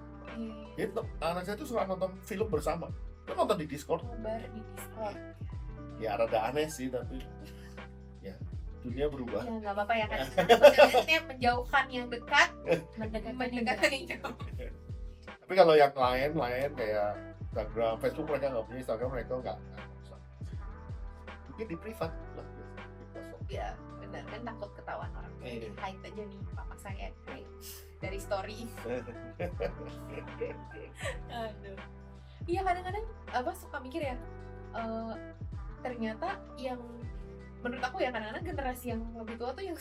Itu anak saya tuh suka nonton film bersama, itu nonton di Discord. Nobar di Discord. Ya rada aneh sih, tapi ya dunia berubah. Ya nggak apa-apa ya kan. Sosialisnya menjauhkan yang dekat, mendekatkan yang jauh. Tapi kalau yang lain kayak Instagram, Facebook mereka nggak punya Instagram, mereka nggak usah. Mungkin di privat lah. Ya benar kan, takut ketahuan orang. Jadi hide aja nih papa saya dari story. Aduh. Iya kadang-kadang suka mikir ya, ternyata yang menurut aku ya kadang-kadang generasi yang lebih tua tuh yang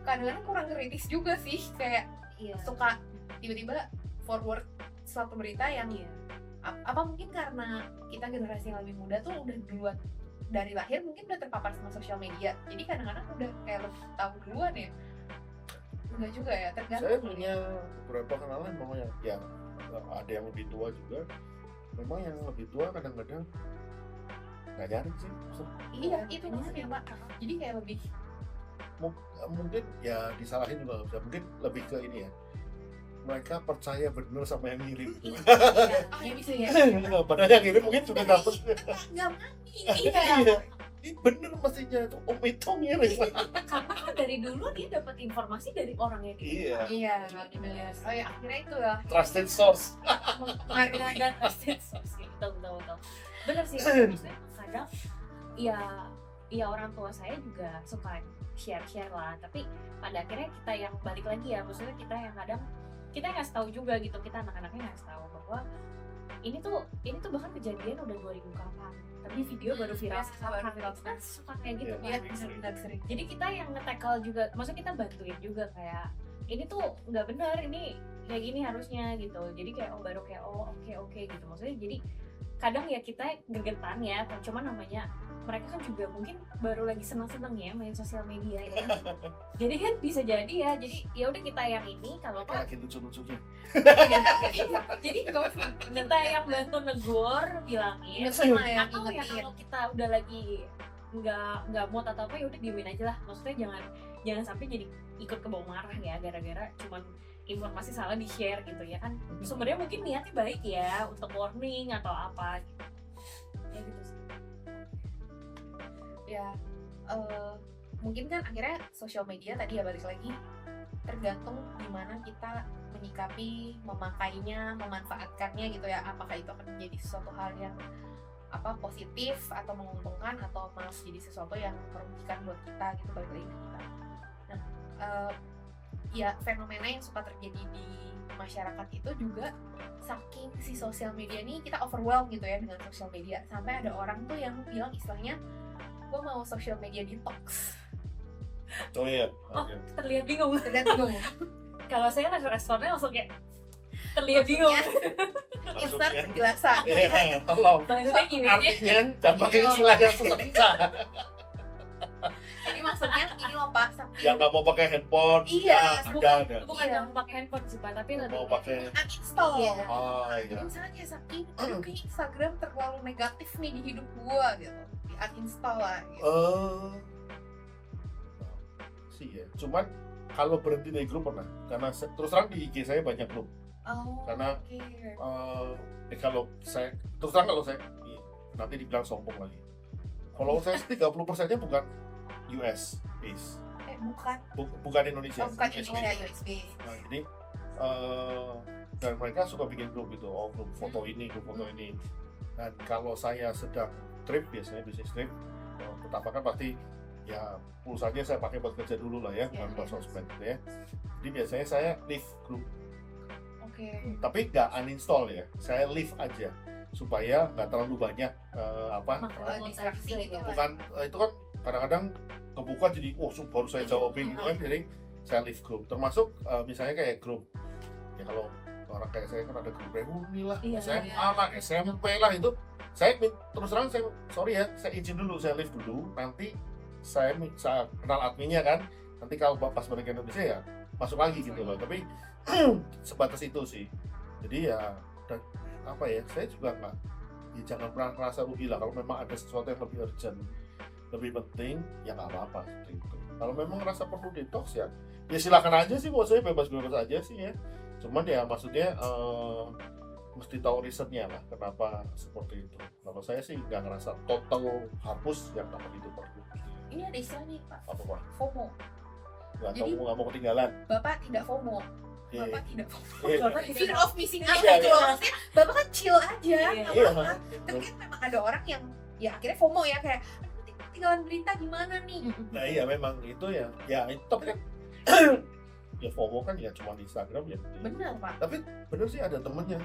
kadang-kadang kurang kritis juga sih, kayak Iya. suka tiba-tiba forward suatu berita yang Iya. apa mungkin karena kita generasi yang lebih muda tuh udah duluan dari lahir mungkin udah terpapar sama sosial media, jadi kadang-kadang udah kayak lebih tahu duluan ya. Enggak juga ya, tergantung. Saya punya beberapa kenalan memang yang ada yang lebih tua juga. Memang yang lebih tua kadang-kadang nggak nyaring sih. Iya itu maksudnya Pak, jadi kayak lebih Mungkin ya disalahin juga nggak bisa. Mungkin lebih ke ini ya, mereka percaya bener sama yang ngirim. ya bisa ya. Padahal yang ngirim mungkin sudah dapet. Nggak mati. Iya. Ini bener mestinya itu Om itu ngirim. Karena kan dari dulu dia dapat informasi dari orang yang Iya. Iya, oh ya akhirnya itu ya. Trusted source. menghargai trusted source gitu. Betul. Bener sih, maksudnya kadang ya orang tua saya juga suka share lah, tapi pada akhirnya kita yang balik lagi ya, maksudnya kita yang kadang kita nggak tahu juga gitu, kita anak-anaknya nggak tahu bahwa ini tuh bahkan kejadian udah 2000 kapan, tapi video baru viral sekarang. Kita suka kayak gitu Iya, kan. benar sering. Jadi kita yang nge-tackle juga, maksudnya kita bantuin juga kayak ini tuh nggak benar, ini kayak gini harusnya gitu. Jadi kayak baru kayak oke gitu, maksudnya jadi kadang ya kita gregetan ya, cuma namanya mereka kan juga mungkin baru lagi senang-senang ya main sosial media ya. Jadi kan bisa jadi ya, jadi ya udah kita yang ini kalau Kayak gitu lucu-lucunya. jadi kita yang bantu negor bilangin, Sama yang atau ya ingetin. kalau kita udah lagi nggak mood atau apa ya udah diemin aja lah, maksudnya jangan sampai jadi ikut ke bawah marah ya gara-gara cuman informasi salah di share gitu ya kan, sumbernya mungkin niatnya baik ya untuk warning atau apa gitu ya gitu sih. Ya mungkin kan akhirnya sosial media tadi ya balik lagi tergantung gimana kita menyikapi, memakainya, memanfaatkannya gitu ya, apakah itu akan menjadi sesuatu hal yang positif atau menguntungkan atau malah jadi sesuatu yang merugikan buat kita gitu, balik lagi ke kita. Nah ya fenomena yang suka terjadi di masyarakat itu juga saking si sosial media ini kita overwhelmed gitu ya dengan sosial media, sampai ada orang tuh yang bilang istilahnya gue mau social media detox. Oh iya. Oh, Oke. terlihat bingung. Tergantung. Kalau saya responnya langsung kayak terlihat bingung. Insert penjelasan. Iya, tolong. Maksudnya gini ya. Artinya jangan pakai istilah yang susah. Jadi maksudnya ini loh Pak, saking Yang nggak mau pakai handphone. Iya, ada. Bukan yang pakai handphone sih Pak, tapi lebih Mau kayak pakai. uninstall. Iya. Oh Jadi iya. misalnya kayak saking aduh kayak Instagram terlalu negatif nih di hidup gua gitu, di uninstall lah gitu. Sih ya. Cuman kalau berhenti dari grup pernah, karena terus terang di IG saya banyak grup. Oh, Karena oke. kalau saya terus terang kalau saya nanti dibilang sombong lagi. Kalau saya 30%-nya bukan US base, Bukan. bukan Indonesia. Bukan US Indonesia base. USB. Nah, jadi dan mereka suka bikin grup gitu, grup foto ini, grup foto ini. Dan kalau saya sedang trip, biasanya bisnis trip, pertama kan pasti ya pulsanya saya pakai buat kerja dulu lah ya, bukan buat sosmed gitu ya. Jadi biasanya saya leave grup, Oke. tapi nggak uninstall ya, saya leave aja supaya nggak terlalu banyak Distraksi gitu. bukan itu kan kadang-kadang kebuka jadi baru saya jawabin gitu kan, jadi saya leave grup. Termasuk misalnya kayak grup ya, kalau orang kayak saya kan ada grup reuni lah, Iya, SMA lah, SMP lah, itu saya terus terang saya sorry ya, saya izin dulu, saya leave dulu, nanti saya kenal adminnya kan, nanti kalau pas balik ke Indonesia ya masuk lagi gitu loh. Tapi sebatas itu sih, jadi ya dan apa ya, saya juga nggak, ya jangan pernah merasa rugi lah kalau memang ada sesuatu yang lebih urgent, lebih penting, ya nggak apa-apa seperti itu. Kalau memang ngerasa perlu detox ya silakan aja sih, buat saya bebas-bebas aja sih ya. Cuman ya maksudnya mesti tahu risetnya lah kenapa seperti itu. Kalau saya sih nggak ngerasa total hapus yang namanya itu perlu. ini ada istilah nih Pak, Apa Pak? FOMO. Nggak Jadi- nggak mau ketinggalan. Bapak tidak FOMO. Iya. Bapak tidak FOMO. Iya. Bapak Fear tidak- of missing out Iya, gitu iya. loh. Maksudnya Bapak kan chill aja. Iya. nggak Iya. apa-apa. Tapi kan memang ada orang yang ya akhirnya FOMO ya kayak aduh nanti ketinggalan berita gimana nih. Nah iya memang itu ya itu tapi kan ya FOMO kan ya cuma di Instagram ya. Benar Pak. Tapi bener sih ada temen yang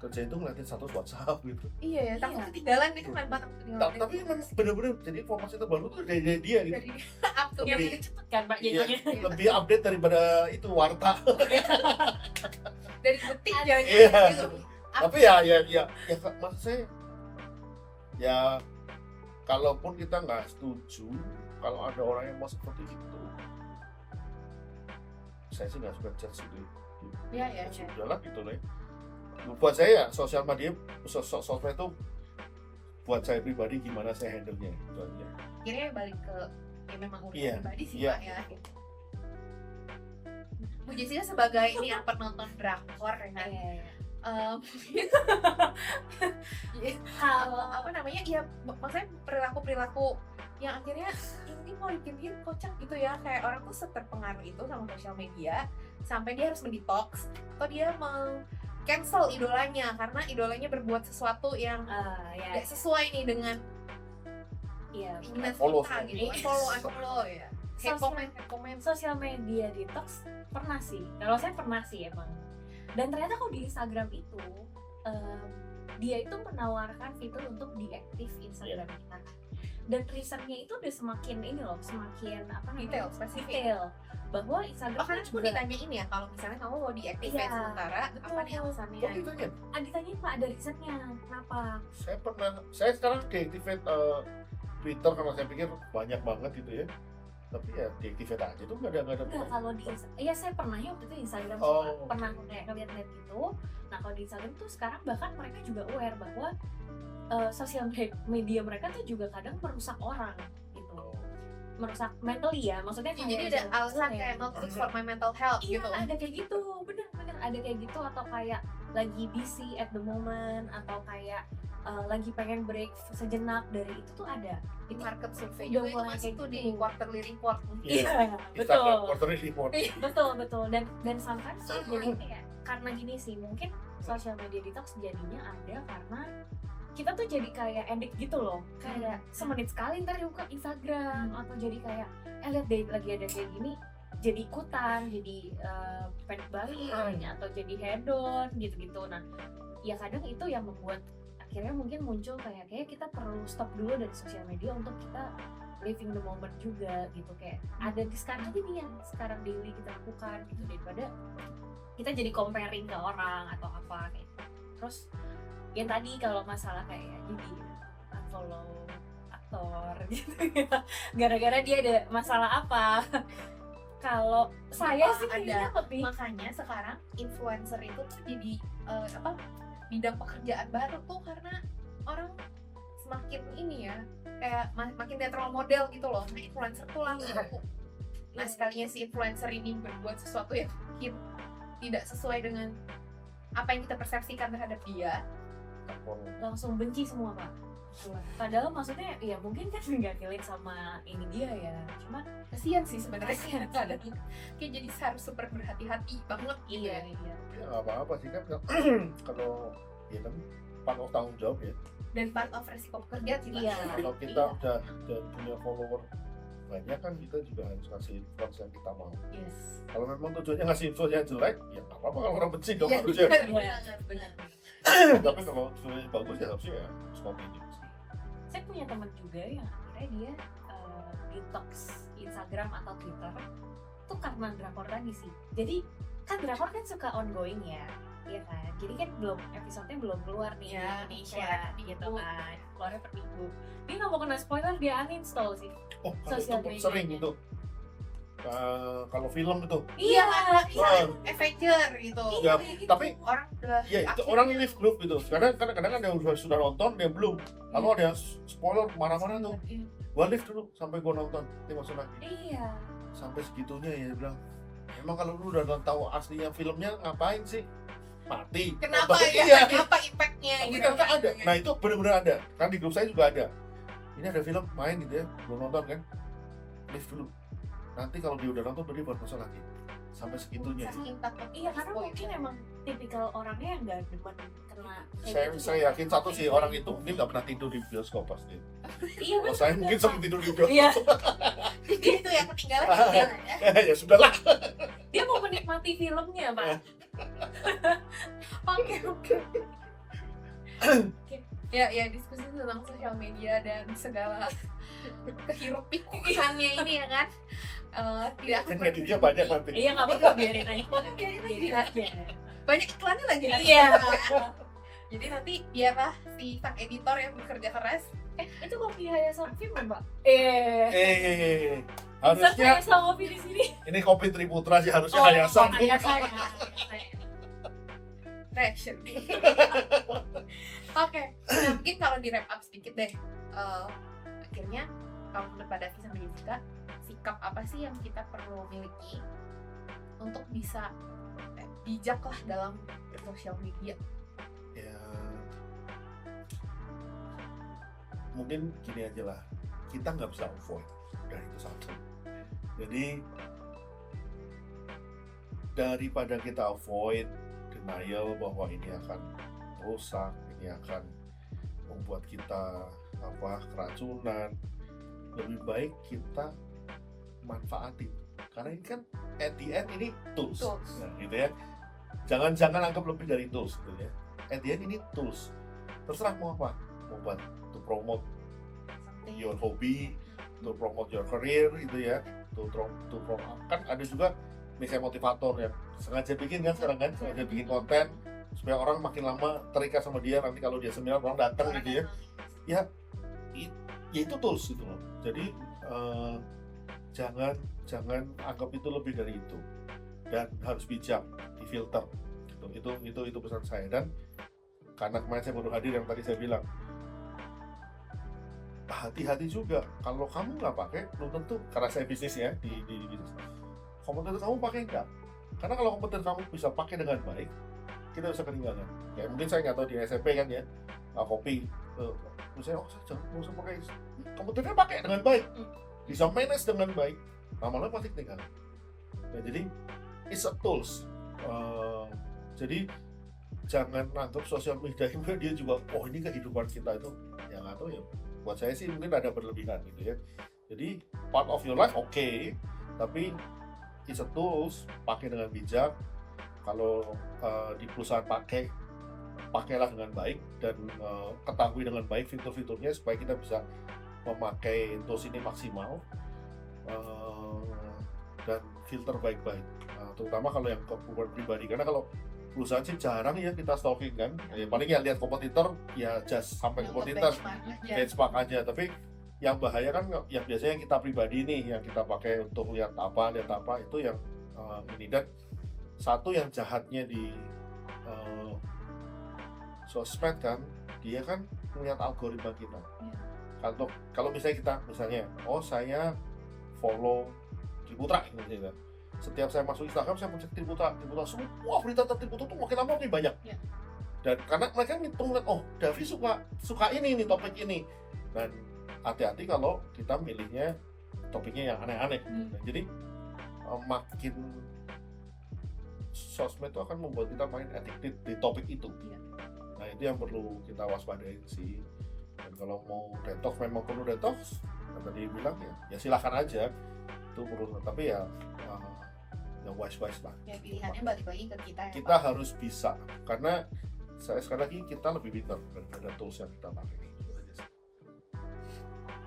kerja itu ngeliatin status WhatsApp gitu. Iya ya, takut Iya. ketinggalan dia kan main takut ketinggalan. Tapi memang bener-bener jadi informasi terbaru tuh dari dia gitu. dari up to Yang Lebih- lebih cepet kan Pak Iya, jadinya. lebih update daripada itu warta. dari detik jangan Iya. gitu. Tapi ya maksud saya ya kalaupun kita nggak setuju kalau ada orang yang mau seperti itu, saya sih nggak suka judge gitu. Iya ya. Udahlah gitu loh. Buat saya ya sosial media sosmed itu buat saya pribadi gimana saya handle-nya gitu aja. Akhirnya balik ke ya memang urusan Iya. pribadi sih Iya. Pak ya. Bu Jessica sebagai ini yang penonton drakor ya kan. Iya. Mungkin Kalau apa namanya ya maksudnya perilaku yang akhirnya ini mau dibikin kocak gitu ya, kayak orang tuh seterpengaruh itu sama sosial media sampai dia harus mendetox atau dia cancel idolanya karena idolanya berbuat sesuatu yang ya, gak sesuai nih dengan iya. keinginan Follow. kita gitu. Unfollow ya. Hate comment. Sosial media detox pernah sih. Kalau saya pernah sih emang. Dan ternyata kok di Instagram itu dia itu menawarkan fitur untuk deactive Instagram kita. Dan reasonnya itu udah semakin ini loh, semakin apa namanya? Detail, spesifik. Detail. Bahwa Instagram Oh karena cuma juga ditanyain ya kalau misalnya kamu mau deactivate Iya, sementara betul. apa nih alasannya? Kok gitu ya? ditanyain Pak ada reasonnya kenapa? Saya sekarang deactivate Twitter karena saya pikir banyak banget gitu ya. Tapi ya deactivate aja tuh nggak ada. Enggak, kalau di ya saya pernah ya waktu itu Instagram Oh. suka pernah kayak ngeliat-ngeliat gitu. Nah kalau di Instagram tuh sekarang bahkan mereka juga aware bahwa sosial media mereka tuh juga kadang merusak orang gitu, merusak mentally ya, maksudnya Ya, kayak jadi ada jangan alasan ya. kayak not good for my mental health Iya gitu. ada kayak gitu, bener ada kayak gitu, atau kayak lagi busy at the moment, atau kayak lagi pengen break sejenak dari itu tuh ada. Di market survey Udah juga itu mulai masuk kayak tuh di gitu. quarterly report. Iya. betul. Instagram quarterly report. betul dan sometimes tuh jadi kayak karena gini sih, mungkin social media detox jadinya ada karena kita tuh jadi kayak addict gitu loh, kayak semenit sekali ntar buka Instagram, atau jadi kayak lihat deh lagi ada kayak gini jadi ikutan, jadi pengen balik atau jadi hedon gitu-gitu. Nah ya kadang itu yang membuat akhirnya mungkin muncul kayak kita perlu stop dulu dari sosial media untuk kita living the moment juga gitu, kayak ada di sekarang ini yang sekarang daily kita lakukan gitu, daripada kita jadi comparing ke orang atau apa kayak gitu. Terus yang tadi kalau masalah kayak jadi unfollow aktor gitu ya, gara-gara dia ada masalah apa. Kalau saya sih kayaknya lebih Makanya sekarang influencer itu tuh jadi bidang pekerjaan baru tuh karena orang semakin ini ya kayak makin lihat role model gitu loh. Nah influencer tuh laku. Nah sekalinya si influencer ini berbuat sesuatu yang mungkin tidak sesuai dengan apa yang kita persepsikan terhadap dia, langsung benci semua Pak. Padahal maksudnya ya mungkin kan nggak relate sama ini dia ya, cuma kasihan sih sebenarnya. Kasihan. Kadang kayak jadi harus super berhati-hati banget gitu ya. iya. Ya nggak apa-apa sih kan kalau ya kan part of tanggung jawab ya. Dan part of resiko pekerjaan sih Pak. Iya. Kalau kita udah punya follower banyak kan kita juga harus kasih influence yang kita mau. Yes. Kalau memang tujuannya ngasih influence yang jelek, ya nggak apa-apa kalau orang benci dong Iya, harusnya. benar. Tapi kalau influence bagus ya harusnya ya harus continue. Saya punya teman juga yang akhirnya dia detox Instagram atau Twitter tuh karena drakor tadi sih. Jadi kan drakor kan suka ongoing ya, iya kan. Jadi kan episodenya belum keluar nih Ya, di Indonesia keluar per gitu minggu. kan, keluarnya per minggu. Dia nggak mau kena spoiler, dia uninstall sih. Oh, kalau Sosial itu medianya. sering itu. Kalau film itu, Iya, Wah. Avenger gitu. Ya, gitu. tapi Orang udah ya itu akhirnya- orang live group gitu. Kadang-kadang ada yang sudah nonton, dia belum. Lalu ada yang spoiler marah-marah tuh. Gua live dulu sampai gua nonton, nanti masuk lagi. Iya. Sampai segitunya ya dia bilang. Emang kalau lu udah tahu aslinya filmnya ngapain sih? Mati. Kenapa Nonton. ya? Iya. Kenapa impactnya Tapi gitu? ternyata ada. Nah itu benar-benar ada. Kan di grup saya juga ada. Ini ada film main gitu ya, belum nonton kan? lift dulu. Nanti kalau dia udah nonton dia buat masalah lagi. Sampai segitunya. Saking takut. Iya, karena mungkin emang tipikal orangnya yang nggak demen kena kayak gitu Saya ya. yakin satu sih orang itu mungkin nggak pernah tidur di bioskop pasti. Iya, Kalau saya mungkin sering tidur di bioskop. Iya, Jadi itu yang ketinggalan ya. Ya sudahlah. dia mau menikmati filmnya, Pak. Oke. Ya diskusi tentang sosial media dan segala kehirup pikusannya ini ya kan. Tidak Kan akan editnya banyak nanti. Iya, nggak apa-apa, biarin aja. Biarin aja. banyak iklannya lagi nanti. Iya. Jadi nanti biarlah si sang editor yang bekerja keras. Itu kopi Hayasan Film, Pak. Harusnya Saya sama kopi di sini. ini kopi Triputra sih harusnya Hayasan. Hayasan. Reaction. Oke, nah, mungkin kalau di wrap up sedikit deh. Akhirnya kalau menurut Pak Davi sama Jessica, sikap apa sih yang kita perlu miliki untuk bisa bijak lah dalam bersosial media? Ya mungkin gini aja lah, kita nggak bisa avoid dari itu satu. Jadi daripada kita avoid denial bahwa ini akan rusak, ini akan membuat kita keracunan, lebih baik kita manfaatin, karena ini kan at the end ini tools. Nah, gitu ya, jangan anggap lebih dari tools gitu ya. At the end ini tools, terserah mau apa, mau buat to promote your hobby, to promote your career gitu ya, to promote. Kan ada juga misalnya motivator yang sengaja bikin kan sekarang kan, sengaja bikin konten supaya orang makin lama terikat sama dia, nanti kalau dia seminar orang datang gitu ya. Ya itu tools gitu loh. Jadi jangan anggap itu lebih dari itu, dan harus bijak di filter gitu. Itu pesan saya. Dan karena kemarin saya baru hadir yang tadi saya bilang, hati-hati juga kalau kamu nggak pakai, belum tentu, karena saya bisnis ya di bisnis, kompetensi kamu pakai enggak. Karena kalau kompetensi kamu bisa pakai dengan baik, kita bisa ketinggalan. Ya mungkin saya nggak tahu di SMP kan ya, kopi misalnya saya jangan usah pakai, kompetensinya pakai dengan baik, bisa manage dengan baik, lama-lama pasti ketinggalan. Nah, jadi it's a tools. Jadi jangan anggap sosial media dia juga ini kehidupan kita itu, yang nggak tahu ya. Buat saya sih mungkin ada berlebihan gitu ya. Jadi part of your life okay, tapi it's a tools, pakai dengan bijak. Kalau di perusahaan pakailah dengan baik, dan ketahui dengan baik fitur-fiturnya supaya kita bisa memakai tools ini maksimal, dan filter baik-baik, terutama kalau yang keperluan pribadi. Karena kalau perusahaan sih jarang ya kita stalking kan, ya paling ya lihat kompetitor, ya just sampai kompetitor benchmark aja. Tapi yang bahaya kan yang biasanya kita pribadi nih, yang kita pakai untuk lihat apa itu yang ini. Dan satu yang jahatnya di sosmed kan, dia kan melihat algoritma kita. Kalau misalnya kita saya follow Triputra gitu, setiap saya masuk Instagram saya mencek Triputra, semua berita tentang Triputra tuh makin lama makin banyak. Dan karena mereka ngitung, Davi suka ini nih, topik ini. Dan hati-hati kalau kita milihnya topiknya yang aneh-aneh. Nah, jadi makin sosmed itu akan membuat kita makin addicted di topik itu. Nah, itu yang perlu kita waspadain sih. Dan kalau mau detox, memang perlu detox, yang tadi bilang ya silakan aja, itu perlu. Tapi ya wise lah. Ya pilihannya balik lagi ke kita ya. Kita harus bisa, karena sekali lagi kita lebih pintar daripada tools yang kita pakai.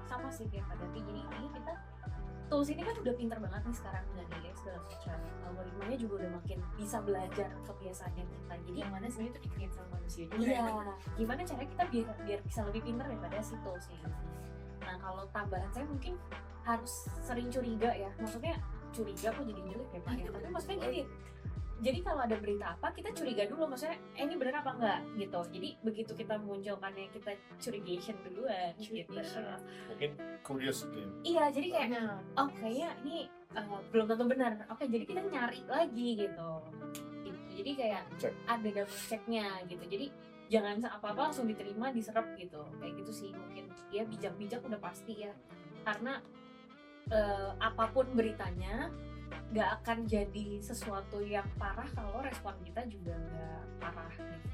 Sama sih kayak Pak Davi, jadi ini kita tools ini kan udah pintar banget nih sekarang dengan AI segala macam, algoritmanya juga udah makin bisa belajar kebiasaannya kita. Jadi yang mana sebenarnya itu dibikin sama manusia juga. iya, gimana caranya kita biar bisa lebih pintar daripada si tools ini. Nah, kalau tambahan saya mungkin harus sering curiga ya, maksudnya curiga kok jadi jelek ya Pak ya, tapi maksudnya gini, jadi kalau ada berita apa kita curiga dulu, maksudnya ini benar apa enggak gitu. Jadi begitu kita munculkannya kita curigation duluan gitu. Mungkin curious gitu ya. Iya, jadi kayak kayaknya ini belum tentu benar. Oke, jadi kita nyari lagi gitu. Jadi kayak ada double checknya gitu. Jadi jangan apa-apa langsung diterima, diserap gitu. Kayak gitu sih mungkin. Ya bijak-bijak udah pasti ya. Karena apapun beritanya nggak akan jadi sesuatu yang parah kalau respon kita juga nggak parah gitu.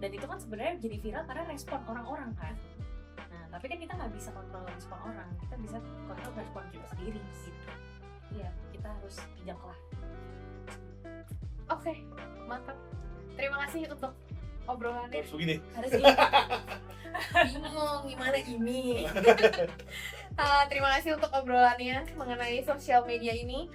Dan itu kan sebenarnya jadi viral karena respon orang-orang kan. Nah tapi kan kita nggak bisa kontrol respon orang, kita bisa kontrol respon kita sendiri gitu. Iya, kita harus bijak lah. Oke, mantap. Terima kasih untuk obrolannya. Terus begini. Harus ini. Bingung gimana ini. Terima kasih untuk obrolannya mengenai sosial media ini.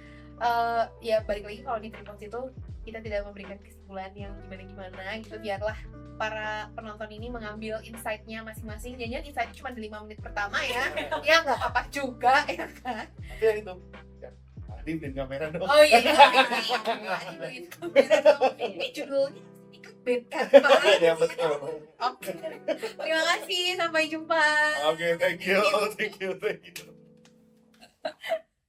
Ya balik lagi kalau di Tripod itu kita tidak memberikan kesimpulan yang gimana-gimana gitu, biarlah para penonton ini mengambil insight-nya masing-masing. Jangan insight cuma di 5 menit pertama ya. Ya nggak apa-apa juga ya kan. Tapi yang itu ya, Adi beliin kamera dong. Oh iya. Ini kamera dong. Ini judulnya clickbait kan Pak? Ya betul. Oke. Terima kasih, sampai jumpa. Oke, thank you.